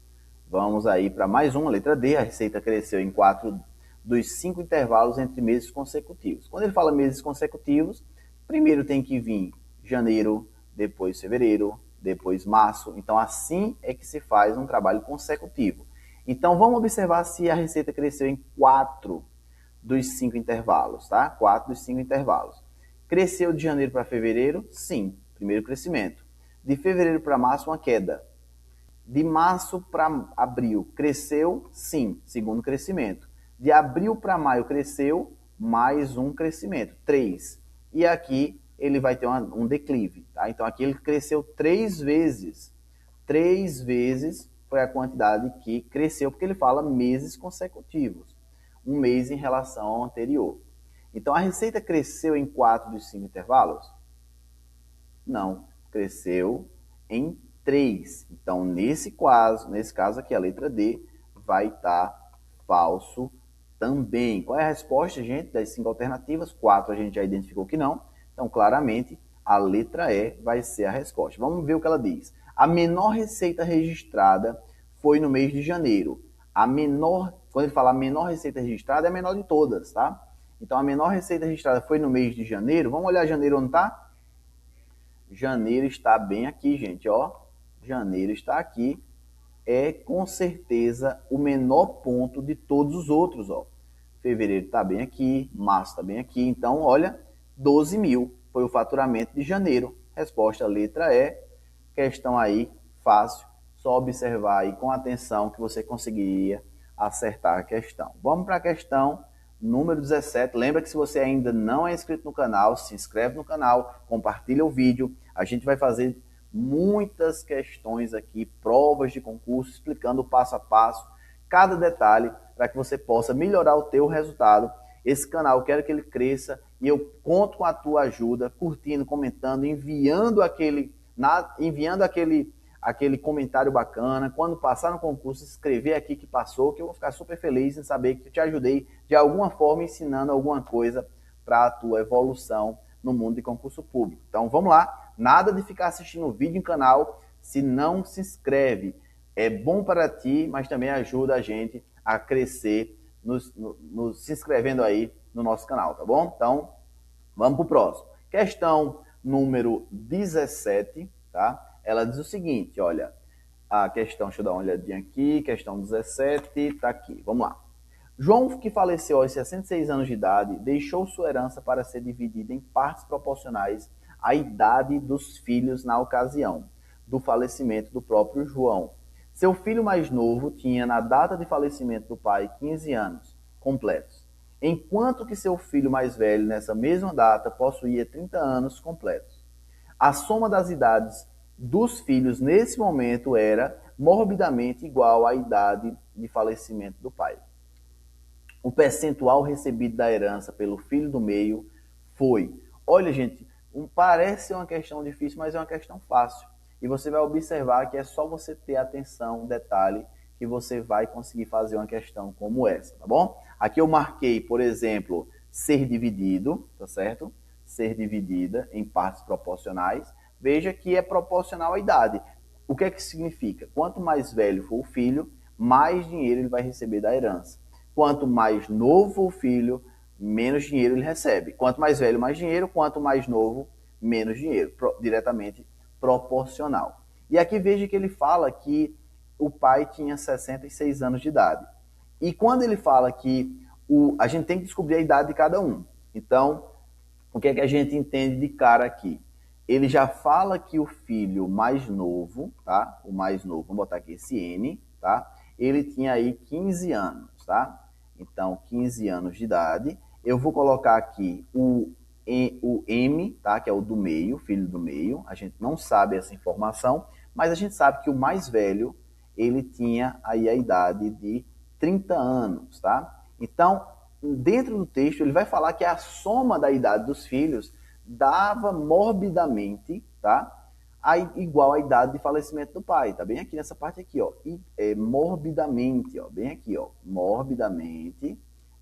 Vamos aí para mais uma, letra D. A receita cresceu em 4 dos 5 intervalos entre meses consecutivos. Quando ele fala meses consecutivos, primeiro tem que vir janeiro, depois fevereiro, depois março. Então, assim é que se faz um trabalho consecutivo. Então, vamos observar se a receita cresceu em 4 dos 5 intervalos, tá? 4 dos 5 intervalos. Cresceu de janeiro para fevereiro? Sim, primeiro crescimento. De fevereiro para março, uma queda. De março para abril, cresceu? Sim, segundo crescimento. De abril para maio, cresceu? Mais um crescimento, 3. E aqui ele vai ter um declive, tá? Então, aqui ele cresceu 3 vezes. 3 vezes foi a quantidade que cresceu, porque ele fala meses consecutivos. Um mês em relação ao anterior. Então, a receita cresceu em 4 dos 5 intervalos? Não, cresceu em 3. Então, nesse caso aqui, a letra D vai estar falso também. Qual é a resposta, gente? Das 5 alternativas, 4 a gente já identificou que não. Então, claramente, a letra E vai ser a resposta. Vamos ver o que ela diz. A menor receita registrada foi no mês de janeiro. A menor, quando ele fala a menor receita registrada, é a menor de todas, tá? Então, a menor receita registrada foi no mês de janeiro. Vamos olhar janeiro onde está? Janeiro está bem aqui, gente, ó. Janeiro está aqui. É, com certeza, o menor ponto de todos os outros, ó. Fevereiro está bem aqui, março está bem aqui. Então, olha, 12 mil foi o faturamento de janeiro. Resposta, letra E. Questão aí, fácil. Só observar aí com atenção que você conseguiria acertar a questão. Vamos para a questão número 17. Lembra que se você ainda não é inscrito no canal, se inscreve no canal, compartilha o vídeo. A gente vai fazer muitas questões aqui, provas de concurso, explicando passo a passo, cada detalhe, para que você possa melhorar o teu resultado. Esse canal, eu quero que ele cresça e eu conto com a tua ajuda, curtindo, comentando, enviando aquele comentário bacana. Quando passar no concurso, escrever aqui que passou, que eu vou ficar super feliz em saber que eu te ajudei de alguma forma, ensinando alguma coisa para a tua evolução no mundo de concurso público. Então vamos lá, nada de ficar assistindo o vídeo em canal se não se inscreve. É bom para ti, mas também ajuda a gente a crescer se inscrevendo aí no nosso canal, tá bom? Então, vamos para o próximo. Questão número 17, tá? Ela diz o seguinte, olha, a questão, deixa eu dar uma olhadinha aqui, questão 17, tá aqui, vamos lá. João, que faleceu aos 66 anos de idade, deixou sua herança para ser dividida em partes proporcionais à idade dos filhos na ocasião do falecimento do próprio João. Seu filho mais novo tinha, na data de falecimento do pai, 15 anos completos, enquanto que seu filho mais velho, nessa mesma data, possuía 30 anos completos. A soma das idades dos filhos nesse momento era morbidamente igual à idade de falecimento do pai. O percentual recebido da herança pelo filho do meio foi... Olha, gente, parece uma questão difícil, mas é uma questão fácil. E você vai observar que é só você ter atenção, detalhe, que você vai conseguir fazer uma questão como essa, tá bom? Aqui eu marquei, por exemplo, ser dividido, tá certo? Ser dividida em partes proporcionais. Veja que é proporcional à idade. O que é que significa? Quanto mais velho for o filho, mais dinheiro ele vai receber da herança. Quanto mais novo o filho, menos dinheiro ele recebe. Quanto mais velho, mais dinheiro. Quanto mais novo, menos dinheiro. Diretamente proporcional. E aqui veja que ele fala que o pai tinha 66 anos de idade. E quando ele fala que a gente tem que descobrir a idade de cada um. Então, o que é que a gente entende de cara aqui? Ele já fala que o filho mais novo, tá? O mais novo, vamos botar aqui esse N, tá? Ele tinha aí 15 anos, tá? Então, 15 anos de idade. Eu vou colocar aqui o M, tá? Que é o do meio, filho do meio. A gente não sabe essa informação, mas a gente sabe que o mais velho, ele tinha aí a idade de 30 anos, tá? Então, dentro do texto, ele vai falar que a soma da idade dos filhos dava morbidamente, tá? Igual à idade de falecimento do pai, tá bem aqui nessa parte aqui, ó. Morbidamente, ó, bem aqui, ó. Morbidamente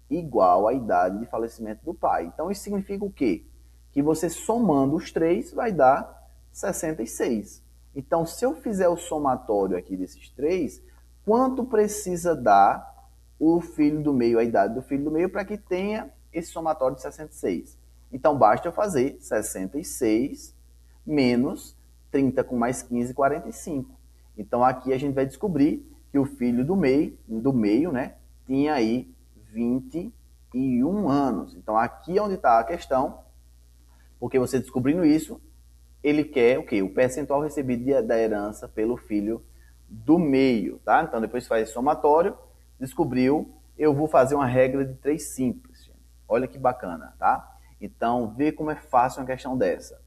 igual à idade de falecimento do pai. Então, isso significa o quê? Que você somando os três vai dar 66. Então, se eu fizer o somatório aqui desses três, quanto precisa dar o filho do meio, a idade do filho do meio, para que tenha esse somatório de 66? Então, basta eu fazer 66 menos 30 com mais 15, 45. Então, aqui a gente vai descobrir que o filho do meio, né, tinha aí 21 anos. Então, aqui é onde está a questão, porque você descobrindo isso, ele quer o quê? O percentual recebido da herança pelo filho do meio, tá? Então, depois faz somatório, descobriu, eu vou fazer uma regra de 3 simples. Gente. Olha que bacana, tá? Então, vê como é fácil uma questão dessa.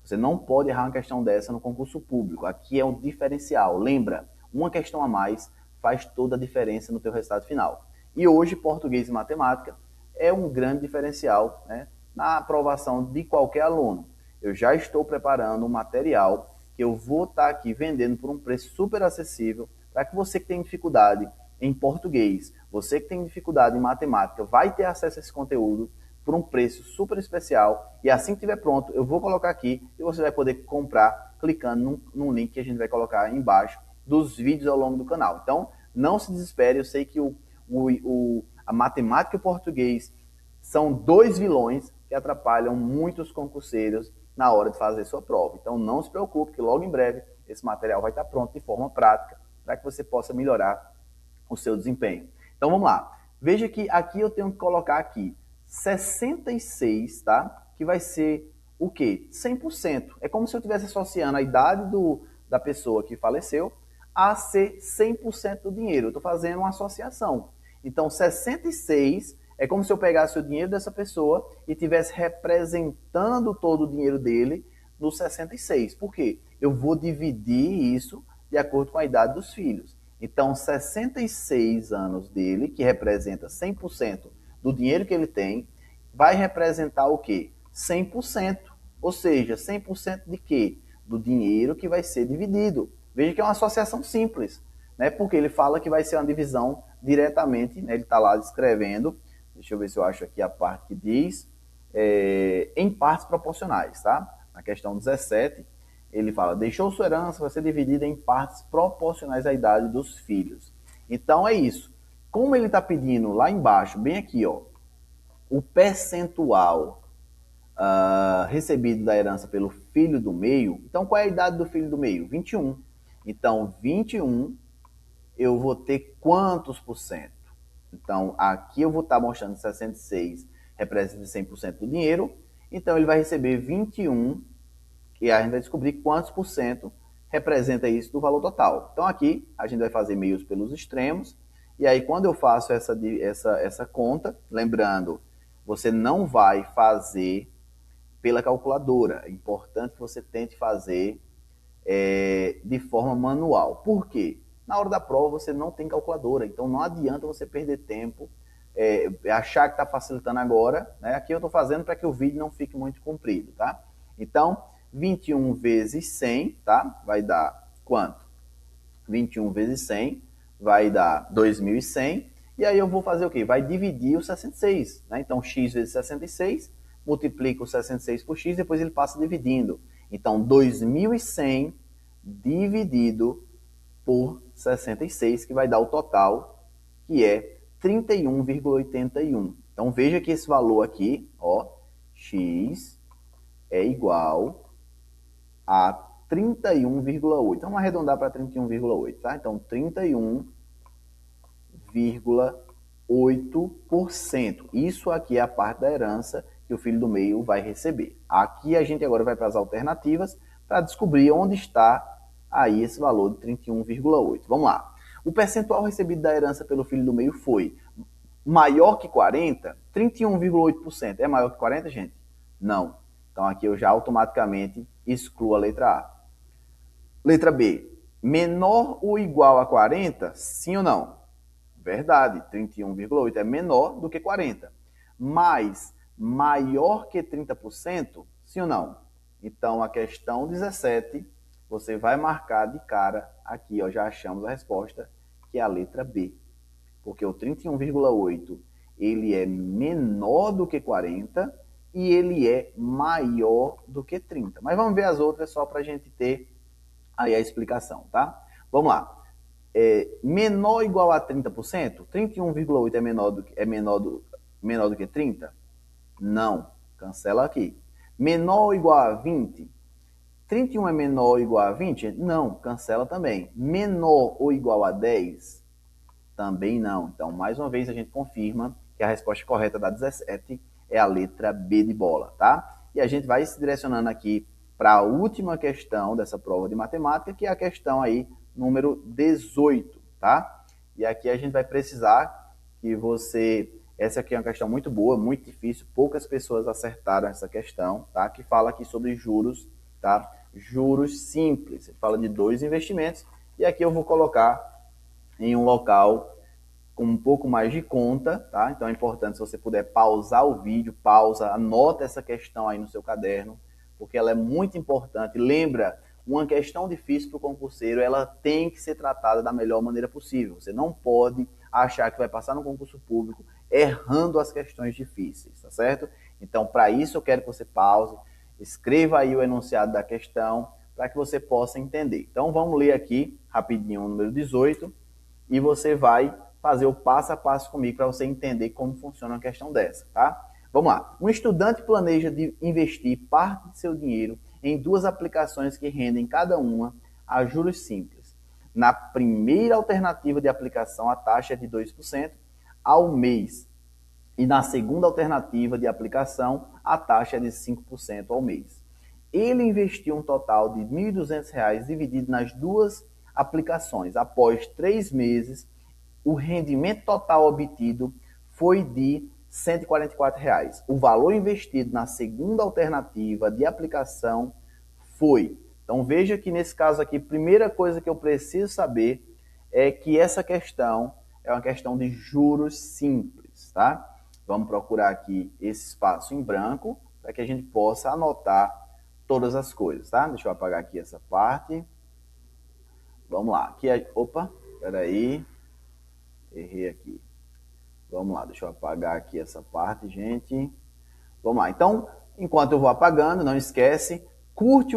Você não pode errar uma questão dessa no concurso público. Aqui é um diferencial. Lembra, uma questão a mais faz toda a diferença no teu resultado final. E hoje, português e matemática é um grande diferencial, né, na aprovação de qualquer aluno. Eu já estou preparando um material que eu vou estar aqui vendendo por um preço super acessível para que você que tem dificuldade em português. Você que tem dificuldade em matemática vai ter acesso a esse conteúdo por um preço super especial. E assim que estiver pronto, eu vou colocar aqui e você vai poder comprar clicando num link que a gente vai colocar aí embaixo dos vídeos ao longo do canal. Então, não se desespere. Eu sei que a matemática e o português são dois vilões que atrapalham muitos concurseiros na hora de fazer sua prova. Então, não se preocupe que logo em breve esse material vai estar pronto de forma prática para que você possa melhorar o seu desempenho. Então, vamos lá. Veja que aqui eu tenho que colocar aqui 66, tá? Que vai ser o quê? 100%. É como se eu estivesse associando a idade da pessoa que faleceu a ser 100% do dinheiro. Eu estou fazendo uma associação. Então, 66 é como se eu pegasse o dinheiro dessa pessoa e estivesse representando todo o dinheiro dele no 66. Por quê? Eu vou dividir isso de acordo com a idade dos filhos. Então, 66 anos dele, que representa 100% do dinheiro que ele tem, vai representar o quê? 100%. Ou seja, 100% de quê? Do dinheiro que vai ser dividido. Veja que é uma associação simples, né? Porque ele fala que vai ser uma divisão diretamente, né? Ele está lá escrevendo, deixa eu ver se eu acho aqui a parte que diz, em partes proporcionais, tá? Na questão 17, ele fala, deixou sua herança vai ser dividida em partes proporcionais à idade dos filhos. Então é isso. Como ele está pedindo lá embaixo, bem aqui, ó, o percentual recebido da herança pelo filho do meio, então qual é a idade do filho do meio? 21. Então, 21, eu vou ter quantos por cento? Então, aqui eu vou estar mostrando 66 representa 100% do dinheiro, então ele vai receber 21, e a gente vai descobrir quantos por cento representa isso do valor total. Então, aqui a gente vai fazer meios pelos extremos, e aí quando eu faço essa conta, lembrando, você não vai fazer pela calculadora. É importante que você tente fazer de forma manual. Por quê? Na hora da prova você não tem calculadora, então não adianta você perder tempo, achar que está facilitando agora, né? Aqui eu estou fazendo para que o vídeo não fique muito comprido, tá? Então, 21 vezes 100, tá? Vai dar quanto? 21 vezes 100 vai dar 2.100, e aí eu vou fazer o quê? Vai dividir o 66, né? Então, x vezes 66, multiplica o 66 por x, depois ele passa dividindo. Então, 2.100 dividido por 66, que vai dar o total, que é 31,81. Então, veja que esse valor aqui, ó, x é igual a 31,8. Então, vamos arredondar para 31,8, tá? Então, 31,8%. Isso aqui é a parte da herança que o filho do meio vai receber. Aqui a gente agora vai para as alternativas para descobrir onde está aí esse valor de 31,8. Vamos lá. O percentual recebido da herança pelo filho do meio foi maior que 40? 31,8%. É maior que 40, gente? Não. Então aqui eu já automaticamente excluo a letra A. Letra B. Menor ou igual a 40? Sim ou não? Verdade. 31,8 é menor do que 40. Mas maior que 30%? Sim ou não? Então a questão 17, você vai marcar de cara aqui, ó, já achamos a resposta, que é a letra B. Porque o 31,8 ele é menor do que 40 e ele é maior do que 30. Mas vamos ver as outras só para a gente ter aí a explicação, tá? Vamos lá. Menor ou igual a 30%? 31,8 menor do que 30? Não. Cancela aqui. Menor ou igual a 20? 31 é menor ou igual a 20? Não. Cancela também. Menor ou igual a 10? Também não. Então, mais uma vez, a gente confirma que a resposta correta da 17 é a letra B de bola, tá? E a gente vai se direcionando aqui para a última questão dessa prova de matemática, que é a questão aí número 18, tá? E aqui a gente vai precisar que você... Essa aqui é uma questão muito boa, muito difícil, poucas pessoas acertaram essa questão, tá? Que fala aqui sobre juros, tá? Juros simples. Ele fala de 2 investimentos e aqui eu vou colocar em um local com um pouco mais de conta, tá? Então é importante, se você puder pausar o vídeo, pausa, anota essa questão aí no seu caderno, porque ela é muito importante. Lembra uma questão difícil para o concurseiro, ela tem que ser tratada da melhor maneira possível. Você não pode achar que vai passar no concurso público errando as questões difíceis, tá certo? Então, para isso, eu quero que você pause, escreva aí o enunciado da questão, para que você possa entender. Então, vamos ler aqui, rapidinho, o número 18, e você vai fazer o passo a passo comigo para você entender como funciona uma questão dessa, tá? Vamos lá. Um estudante planeja de investir parte de seu dinheiro em duas aplicações que rendem cada uma a juros simples. Na primeira alternativa de aplicação, a taxa é de 2% ao mês. E na segunda alternativa de aplicação, a taxa é de 5% ao mês. Ele investiu um total de R$ 1.200 dividido nas duas aplicações. Após 3 meses, o rendimento total obtido foi de R$ 144. O valor investido na segunda alternativa de aplicação foi. Então veja que nesse caso aqui, primeira coisa que eu preciso saber é que essa questão é uma questão de juros simples, tá? Vamos procurar aqui esse espaço em branco para que a gente possa anotar todas as coisas, tá? Deixa eu apagar aqui essa parte. Vamos lá. Aqui é... Opa, peraí. Errei aqui. Vamos lá, deixa eu apagar aqui essa parte, gente. Vamos lá. Então, enquanto eu vou apagando, não esquece, curte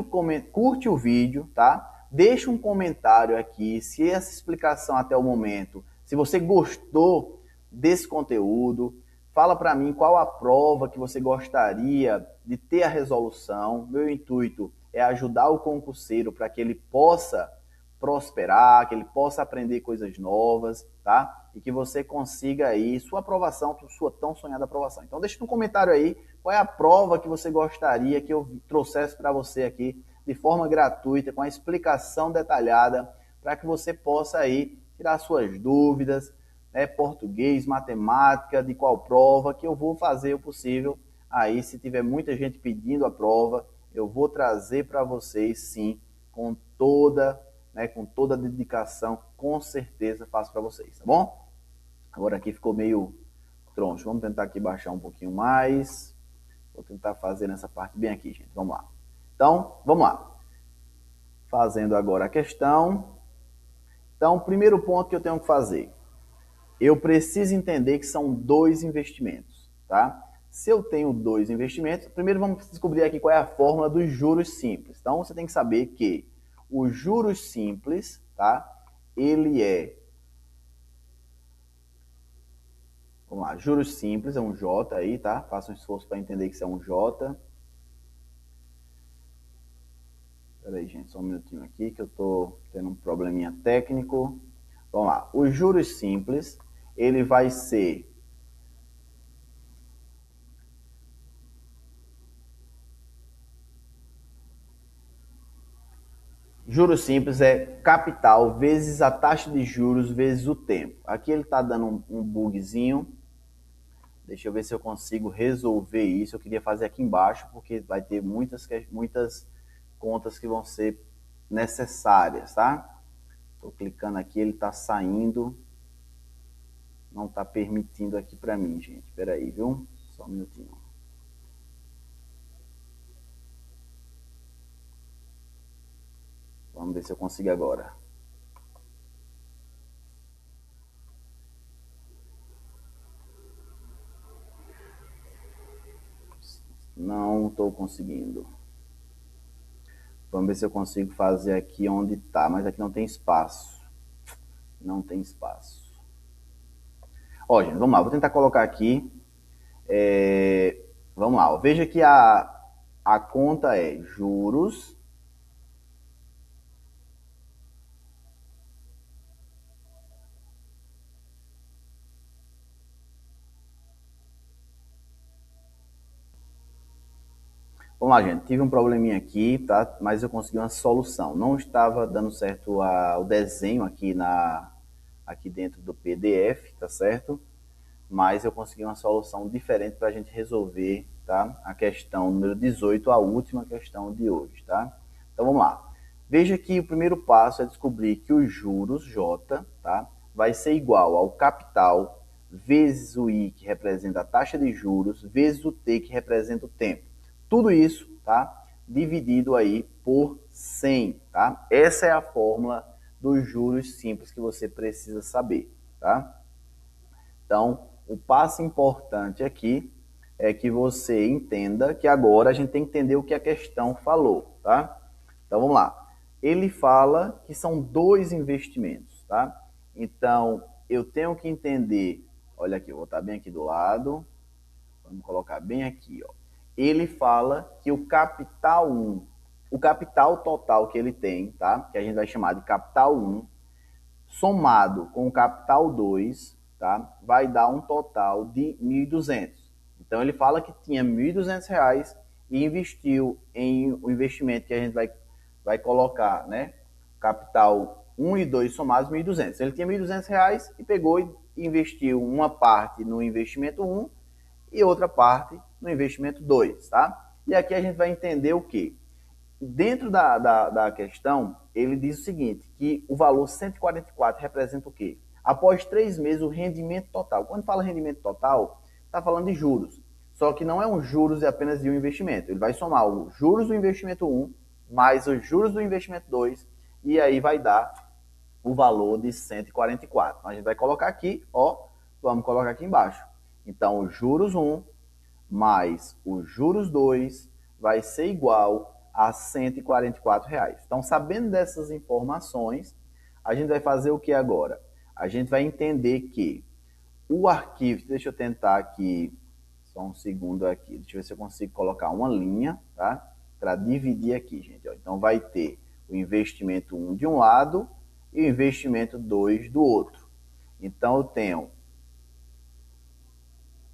o vídeo, tá? Deixa um comentário aqui, se essa explicação até o momento, se você gostou desse conteúdo, fala para mim qual a prova que você gostaria de ter a resolução. Meu intuito é ajudar o concurseiro para que ele possa prosperar, que ele possa aprender coisas novas, tá? E que você consiga aí sua aprovação, sua tão sonhada aprovação. Então deixa no comentário aí qual é a prova que você gostaria que eu trouxesse para você aqui de forma gratuita, com a explicação detalhada, para que você possa aí tirar suas dúvidas, né? Português, matemática, de qual prova, que eu vou fazer o possível. Aí, se tiver muita gente pedindo a prova, eu vou trazer para vocês, sim, com toda a dedicação, com certeza faço para vocês, tá bom? Agora aqui ficou meio troncho. Vamos tentar aqui baixar um pouquinho mais. Vou tentar fazer nessa parte bem aqui, gente. Vamos lá. Então, vamos lá. Fazendo agora a questão. Então, primeiro ponto que eu tenho que fazer. Eu preciso entender que são 2 investimentos, tá? Se eu tenho 2 investimentos, primeiro vamos descobrir aqui qual é a fórmula dos juros simples. Então, você tem que saber que o juros simples, tá? Ele é... Vamos lá, juros simples é um J aí, tá? Faça um esforço para entender que isso é um J. Espera aí, gente, só um minutinho aqui que eu tô tendo um probleminha técnico. Vamos lá, os juros simples, ele vai ser... Juros simples é capital vezes a taxa de juros vezes o tempo. Aqui ele está dando um bugzinho. Deixa eu ver se eu consigo resolver isso. Eu queria fazer aqui embaixo, porque vai ter muitas contas que vão ser necessárias, tá? Estou clicando aqui, ele está saindo. Não está permitindo aqui para mim, gente. Espera aí, viu? Só um minutinho. Vamos ver se eu consigo agora. Não estou conseguindo. Vamos ver se eu consigo fazer aqui onde está. Mas aqui não tem espaço. Não tem espaço. Ó, gente, vamos lá. Vou tentar colocar aqui. Vamos lá. Ó. Veja que a conta é juros. Vamos lá, gente. Tive um probleminha aqui, tá? Mas eu consegui uma solução. Não estava dando certo o desenho aqui dentro do PDF, tá certo? Mas eu consegui uma solução diferente para a gente resolver, tá? A questão número 18, a última questão de hoje, tá? Então vamos lá. Veja que o primeiro passo é descobrir que os juros, J, tá? Vai ser igual ao capital vezes o I, que representa a taxa de juros, vezes o T, que representa o tempo. Tudo isso, tá? Dividido aí por 100, tá? Essa é a fórmula dos juros simples que você precisa saber, tá? Então, o passo importante aqui é que você entenda que agora a gente tem que entender o que a questão falou, tá? Então, vamos lá. Ele fala que são 2 investimentos, tá? Então, eu tenho que entender, olha aqui, eu vou botar bem aqui do lado, vamos colocar bem aqui, ó. Ele fala que o capital 1, o capital total que ele tem, tá? Que a gente vai chamar de capital 1, somado com o capital 2, tá? Vai dar um total de 1.200. Então, ele fala que tinha R$1.200 e investiu em o investimento que a gente vai colocar, né? Capital 1 e 2 somados, 1.200. Ele tinha R$1.200 e pegou e investiu uma parte no investimento 1 e outra parte no investimento 2, tá? E aqui a gente vai entender o quê? Dentro da questão, ele diz o seguinte, que o valor 144 representa o quê? Após 3 meses, o rendimento total. Quando fala rendimento total, está falando de juros. Só que não é um juros apenas de um investimento. Ele vai somar os juros do investimento 1 mais os juros do investimento 2 e aí vai dar o valor de 144. Então, a gente vai colocar aqui, ó, vamos colocar aqui embaixo. Então, os juros 1 mais os juros 2 vai ser igual a R$144. Então, sabendo dessas informações, a gente vai fazer o que agora? A gente vai entender que o arquivo, deixa eu tentar aqui, só um segundo aqui, deixa eu ver se eu consigo colocar uma linha, tá? Para dividir aqui, gente. Ó. Então, vai ter o investimento 1 de um lado e o investimento 2 do outro. Então, eu tenho,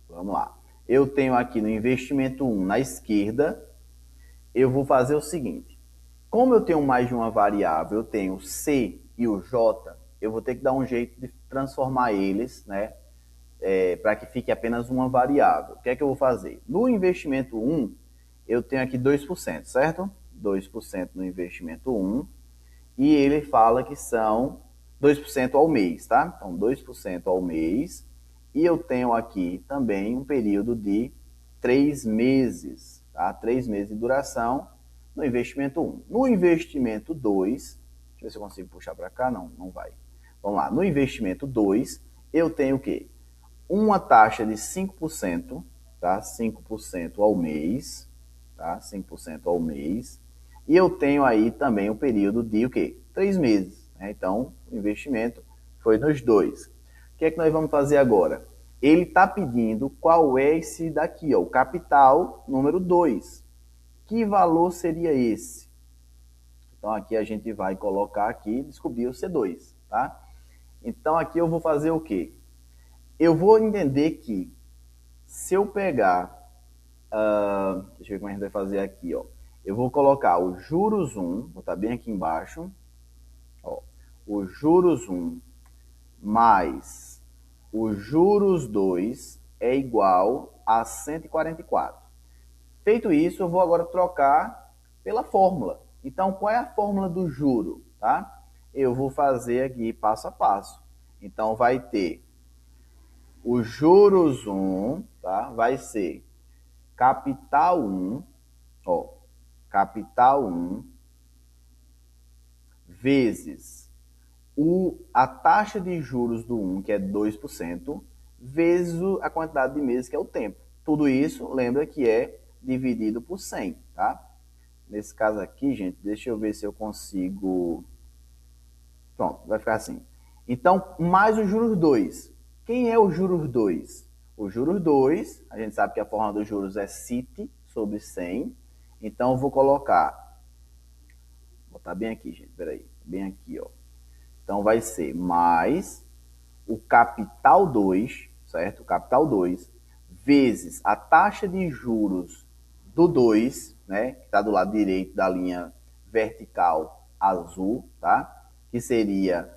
vamos lá, eu tenho aqui no investimento 1 na esquerda, eu vou fazer o seguinte, como eu tenho mais de uma variável, eu tenho o C e o J, eu vou ter que dar um jeito de transformar eles, né, para que fique apenas uma variável. O que é que eu vou fazer? No investimento 1, eu tenho aqui 2%, certo? 2% no investimento 1, e ele fala que são 2% ao mês, tá? Então, 2% ao mês, e eu tenho aqui também um período de 3 meses, tá? 3 meses de duração no investimento 1. No investimento 2, deixa eu ver se eu consigo puxar para cá, não vai. Vamos lá, no investimento 2, eu tenho o quê? Uma taxa de 5%, tá? 5% ao mês, tá? 5% ao mês. E eu tenho aí também o período de o quê? 3 meses. Né? Então, o investimento foi nos 2. O que é que nós vamos fazer agora? Ele está pedindo qual é esse daqui, ó, o capital número 2. Que valor seria esse? Então, aqui a gente vai colocar aqui, descobrir o C2, tá? Então, aqui eu vou fazer o quê? Eu vou entender que se eu pegar, deixa eu ver como a gente vai fazer aqui, ó. Eu vou colocar os juros 1, vou botar bem aqui embaixo, ó, os juros 1 mais os juros 2 é igual a 144. Feito isso, eu vou agora trocar pela fórmula. Então, qual é a fórmula do juro? Tá? Eu vou fazer aqui passo a passo. Então, vai ter os juros 1, tá? Vai ser capital 1, ó, capital 1 vezes a taxa de juros do 1, que é 2%, vezes a quantidade de meses, que é o tempo. Tudo isso, lembra que é dividido por 100, tá? Nesse caso aqui, gente, deixa eu ver se eu consigo... Pronto, vai ficar assim. Então, mais os juros 2. Quem é o juros 2? O juros 2, a gente sabe que a fórmula dos juros é CIT sobre 100. Então, eu vou colocar... Vou botar bem aqui, gente, peraí. Bem aqui, ó. Então, vai ser mais o capital 2, certo? O capital 2, vezes a taxa de juros do 2, né? Que está do lado direito da linha vertical azul, tá? Que seria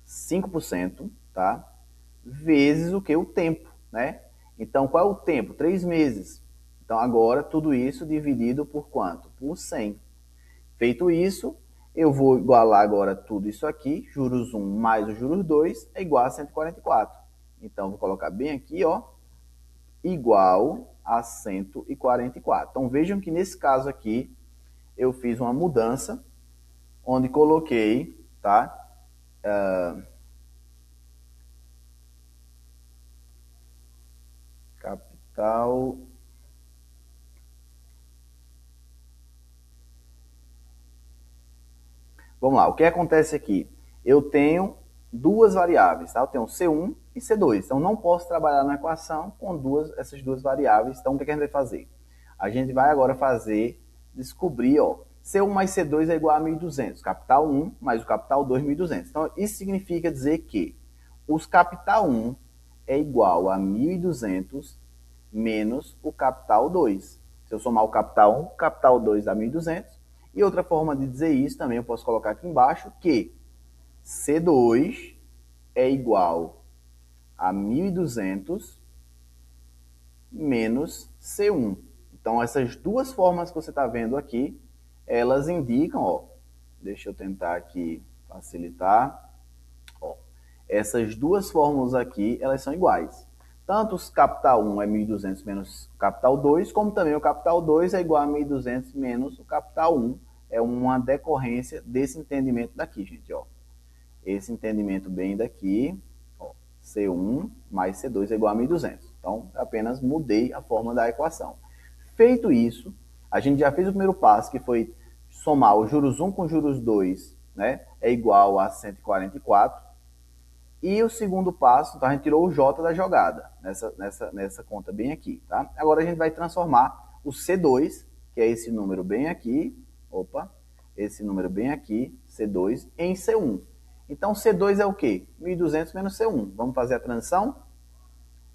5%, tá? Vezes o que? O tempo, né? Então, qual é o tempo? 3 meses. Então, agora, tudo isso dividido por quanto? Por 100. Feito isso, eu vou igualar agora tudo isso aqui, juros 1 mais os juros 2 é igual a 144. Então, vou colocar bem aqui, ó, igual a 144. Então, vejam que nesse caso aqui, eu fiz uma mudança, onde coloquei, tá? Capital. Vamos lá, o que acontece aqui? Eu tenho duas variáveis, tá? Eu tenho C1 e C2, então não posso trabalhar na equação com essas duas variáveis. Então o que a gente vai fazer? A gente vai agora descobrir, ó, C1 mais C2 é igual a 1.200, capital 1 mais o capital 2, 1.200. Então isso significa dizer que os capital 1 é igual a 1.200 menos o capital 2. Se eu somar o capital 1, o capital 2 dá 1.200. E outra forma de dizer isso também eu posso colocar aqui embaixo, que C2 é igual a 1.200 menos C1. Então, essas duas formas que você está vendo aqui, elas indicam, ó, deixa eu tentar aqui facilitar, ó, essas duas fórmulas aqui, elas são iguais. Tanto o capital 1 é 1.200 menos o capital 2, como também o capital 2 é igual a 1.200 menos o capital 1. É uma decorrência desse entendimento daqui, gente, ó. Esse entendimento bem daqui, ó, C1 mais C2 é igual a 1.200. Então, apenas mudei a forma da equação. Feito isso, a gente já fez o primeiro passo, que foi somar os juros 1 com juros 2, né? É igual a 144. E o segundo passo, então a gente tirou o J da jogada, nessa conta bem aqui, tá? Agora a gente vai transformar o C2, que é esse número bem aqui, esse número bem aqui, C2, em C1. Então C2 é o quê? 1.200 menos C1. Vamos fazer a transição?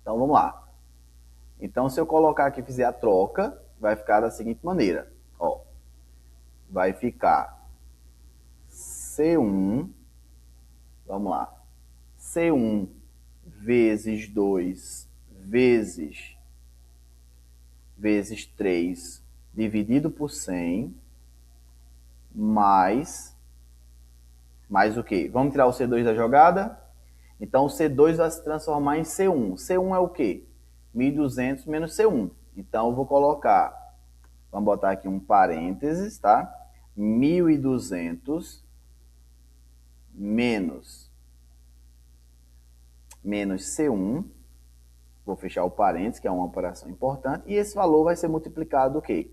Então vamos lá. Então se eu colocar aqui e fizer a troca, vai ficar da seguinte maneira, ó. Vai ficar C1, vamos lá. C1 vezes 2 vezes 3 dividido por 100 mais o quê? Vamos tirar o C2 da jogada? Então o C2 vai se transformar em C1. C1 é o quê? 1.200 menos C1. Então eu vou colocar, vamos botar aqui um parênteses, tá? 1.200 menos C1, vou fechar o parênteses, que é uma operação importante, e esse valor vai ser multiplicado o quê?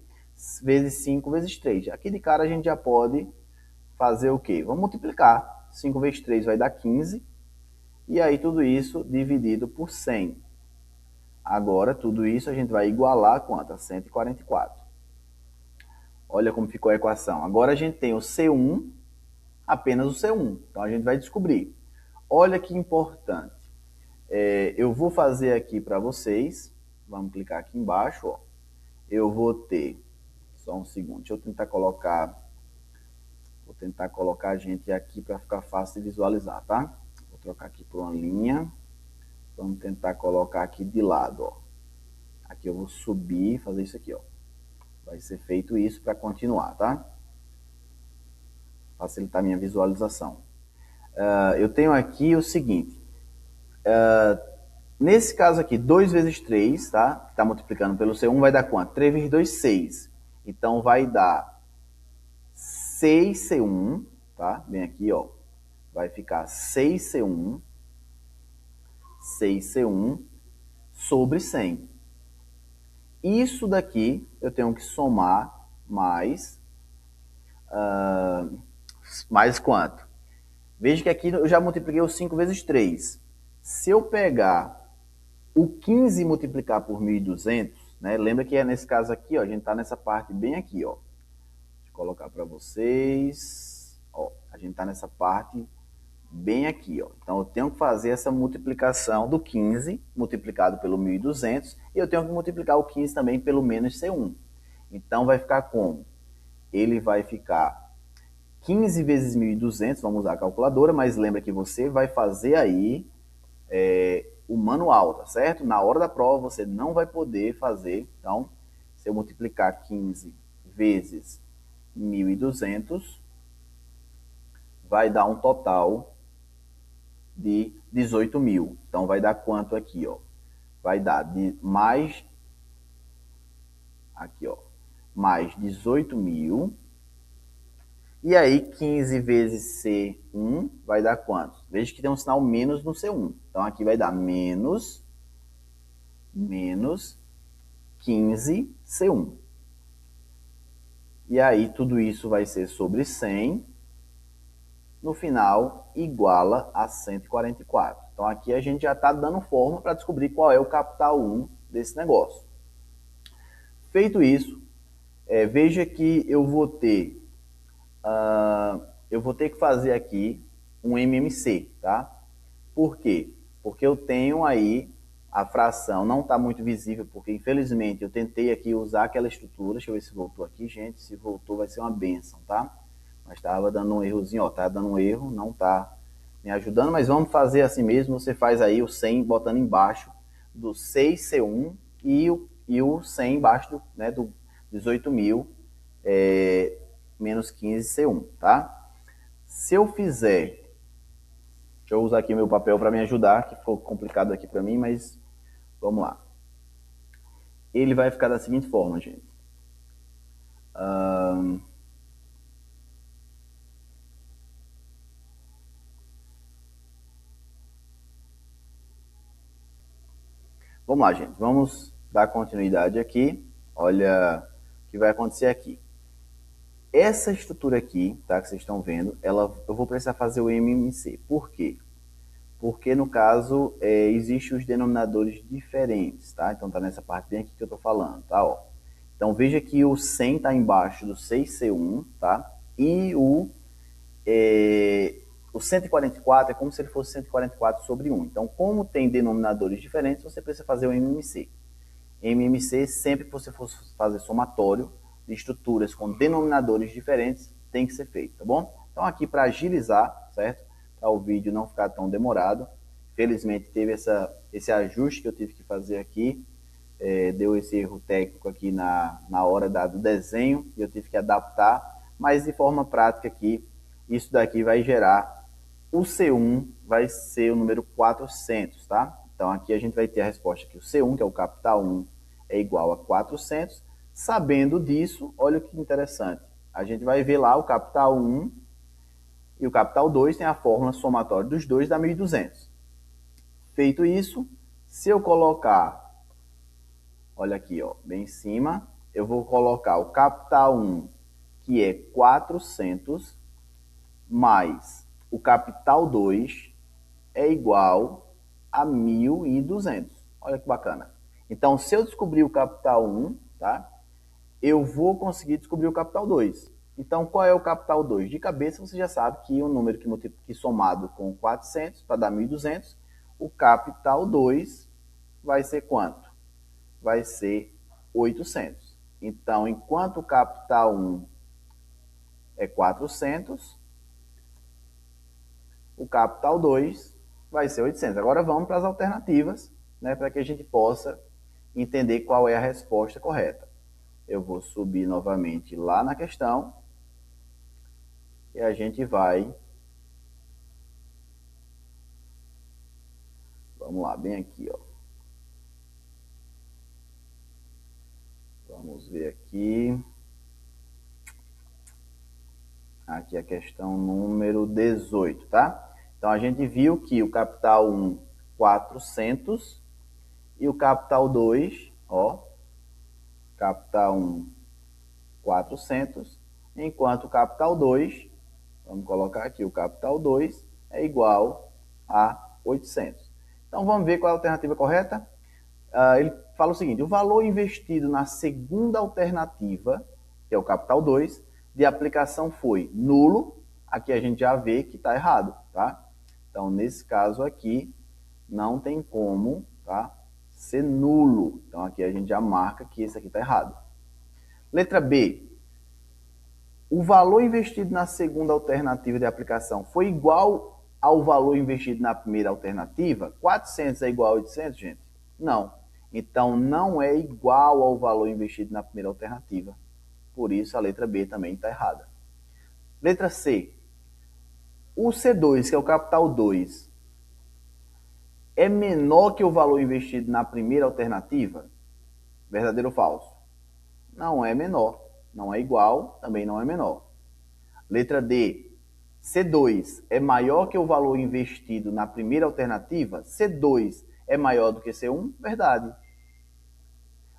Vezes 5 vezes 3. Aqui de cara a gente já pode fazer o quê? Vamos multiplicar. 5 vezes 3 vai dar 15, e aí tudo isso dividido por 100. Agora, tudo isso a gente vai igualar a quanto? A 144. Olha como ficou a equação. Agora a gente tem o C1, apenas o C1. Então a gente vai descobrir. Olha que importante. Eu vou fazer aqui para vocês, vamos clicar aqui embaixo, ó. Eu vou ter, só um segundo, deixa eu tentar colocar, a gente aqui para ficar fácil de visualizar, tá? Vou trocar aqui por uma linha, vamos tentar colocar aqui de lado, ó. Aqui eu vou subir e fazer isso aqui, ó. Vai ser feito isso para continuar, tá? Facilitar a minha visualização. Eu tenho aqui o seguinte, nesse caso aqui, 2 vezes 3, tá? Está multiplicando pelo C1, vai dar quanto? 3 vezes 2, 6. Então, vai dar 6C1, tá? Bem aqui, ó. Vai ficar 6C1 sobre 100. Isso daqui eu tenho que somar mais quanto? Veja que aqui eu já multipliquei o 5 vezes 3. Se eu pegar o 15 e multiplicar por 1.200, né? Lembra que nesse caso aqui, ó, a gente está nessa parte bem aqui, ó. Deixa eu colocar para vocês. Ó, a gente está nessa parte bem aqui, ó. Então eu tenho que fazer essa multiplicação do 15 multiplicado pelo 1.200 e eu tenho que multiplicar o 15 também pelo menos C1. Então vai ficar como? Ele vai ficar 15 vezes 1.200, vamos usar a calculadora, mas lembra que você vai fazer aí o manual, tá certo? Na hora da prova você não vai poder fazer. Então, se eu multiplicar 15 vezes 1.200, vai dar um total de 18.000. Então, vai dar quanto aqui, ó? Vai dar mais 18.000 E aí, 15 vezes C1 vai dar quanto? Veja que tem um sinal menos no C1. Então, aqui vai dar menos 15C1. E aí, tudo isso vai ser sobre 100. No final, iguala a 144. Então, aqui a gente já está dando forma para descobrir qual é o capital 1 desse negócio. Feito isso, veja que eu vou ter que fazer aqui um MMC, tá? Por quê? Porque eu tenho aí a fração, não está muito visível, porque infelizmente eu tentei aqui usar aquela estrutura. Deixa eu ver se voltou aqui, gente. Se voltou vai ser uma benção, tá? Mas estava dando um errozinho, ó, tá dando um erro, não tá me ajudando, mas vamos fazer assim mesmo. Você faz aí o 100 botando embaixo do 6C1 e o 100 embaixo do, né, do 18.000 menos 15C1, tá? Se eu fizer, deixa eu usar aqui meu papel para me ajudar, que ficou complicado aqui para mim, mas vamos lá. Ele vai ficar da seguinte forma, gente. Vamos lá, gente. Vamos dar continuidade aqui. Olha o que vai acontecer aqui. Essa estrutura aqui, tá, que vocês estão vendo, eu vou precisar fazer o MMC. Por quê? Porque, no caso, existem os denominadores diferentes, tá? Então, tá nessa parte bem aqui que eu tô falando, tá? Ó. Então, veja que o 100 está embaixo do 6C1, tá? E o 144 é como se ele fosse 144 sobre 1. Então, como tem denominadores diferentes, você precisa fazer o MMC. MMC, sempre que você for fazer somatório de estruturas com denominadores diferentes, tem que ser feito, tá bom? Então, aqui para agilizar, certo? Para o vídeo não ficar tão demorado. Felizmente, teve esse ajuste que eu tive que fazer aqui. Deu esse erro técnico aqui na hora do desenho e eu tive que adaptar, mas de forma prática aqui, isso daqui vai gerar o C1, vai ser o número 400, tá? Então aqui a gente vai ter a resposta que o C1, que é o capital 1, é igual a 400. Sabendo disso, olha que interessante, a gente vai ver lá o capital 1 e o capital 2 tem a fórmula somatória dos dois, dá 1.200. Feito isso, se eu colocar, olha aqui, ó, bem em cima, eu vou colocar o capital 1, que é 400, mais o capital 2 é igual a 1.200. Olha que bacana. Então, se eu descobrir o capital 1, tá, eu vou conseguir descobrir o capital 2. Então, qual é o capital 2? De cabeça, você já sabe que o número que somado com 400 para dar 1.200, o capital 2 vai ser quanto? Vai ser 800. Então, enquanto o capital 1 é 400, o capital 2 vai ser 800. Agora vamos para as alternativas, né, para que a gente possa entender qual é a resposta correta. Eu vou subir novamente lá na questão e a gente vai... Vamos lá, bem aqui, ó. Vamos ver aqui. Aqui a questão número 18, tá? Então, a gente viu que o capital 1, 400, e o capital 2, ó, capital 1, 400, enquanto o capital 2, vamos colocar aqui, o capital 2 é igual a 800. Então, vamos ver qual é a alternativa correta? Ele fala o seguinte: o valor investido na segunda alternativa, que é o capital 2, de aplicação foi nulo. Aqui a gente já vê que está errado, tá? Então, nesse caso aqui, não tem como, tá, ser nulo. Então, aqui a gente já marca que esse aqui está errado. Letra B. O valor investido na segunda alternativa de aplicação foi igual ao valor investido na primeira alternativa? 400 é igual a 800, gente? Não. Então, não é igual ao valor investido na primeira alternativa. Por isso, a letra B também está errada. Letra C. O C2, que é o capital 2, é menor que o valor investido na primeira alternativa? Verdadeiro ou falso? Não é menor. Não é igual, também não é menor. Letra D, C2 é maior que o valor investido na primeira alternativa? C2 é maior do que C1? Verdade.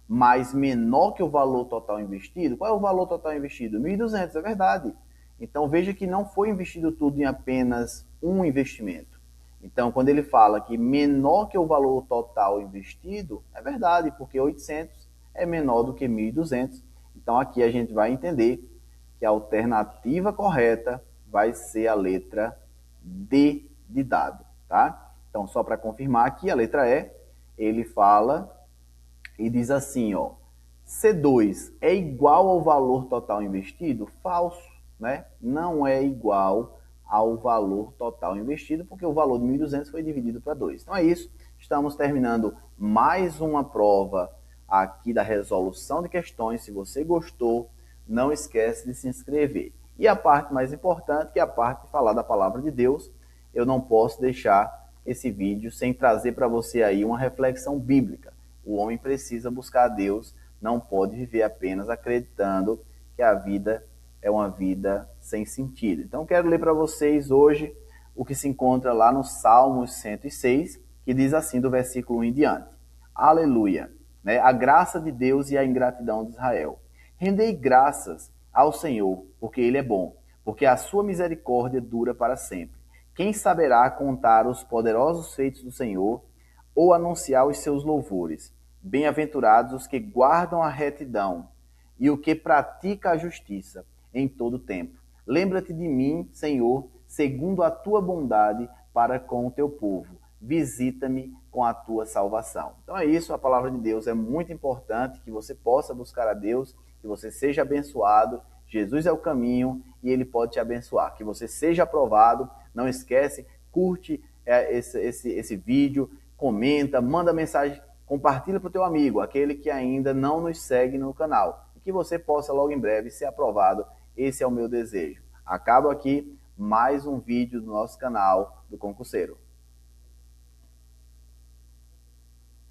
Mas menor que o valor total investido? Qual é o valor total investido? 1.200, é verdade. Então veja que não foi investido tudo em apenas um investimento. Então quando ele fala que menor que o valor total investido, é verdade, porque 800 é menor do que 1.200. Então aqui a gente vai entender que a alternativa correta vai ser a letra D de dado, tá? Então só para confirmar aqui, a letra E, ele fala e diz assim, ó, C2 é igual ao valor total investido? Falso, né? Não é igual ao valor total investido, porque o valor de 1.200 foi dividido para 2. Então é isso, estamos terminando mais uma prova aqui da resolução de questões. Se você gostou, não esquece de se inscrever. E a parte mais importante, que é a parte de falar da palavra de Deus, eu não posso deixar esse vídeo sem trazer para você aí uma reflexão bíblica. O homem precisa buscar a Deus, não pode viver apenas acreditando que a vida é uma vida sem sentido. Então quero ler para vocês hoje o que se encontra lá no Salmos 106, que diz assim do versículo 1 em diante. Aleluia! Né? A graça de Deus e a ingratidão de Israel. Rendei graças ao Senhor, porque Ele é bom, porque a sua misericórdia dura para sempre. Quem saberá contar os poderosos feitos do Senhor ou anunciar os seus louvores? Bem-aventurados os que guardam a retidão e o que pratica a justiça em todo tempo. Lembra-te de mim, Senhor, segundo a tua bondade para com o teu povo. Visita-me com a tua salvação. Então é isso, a palavra de Deus é muito importante, que você possa buscar a Deus, que você seja abençoado. Jesus é o caminho e Ele pode te abençoar. Que você seja aprovado. Não esquece, curte esse vídeo, comenta, manda mensagem, compartilha para o teu amigo, aquele que ainda não nos segue no canal. E que você possa logo em breve ser aprovado. Esse é o meu desejo. Acabo aqui mais um vídeo do nosso canal do Concurseiro.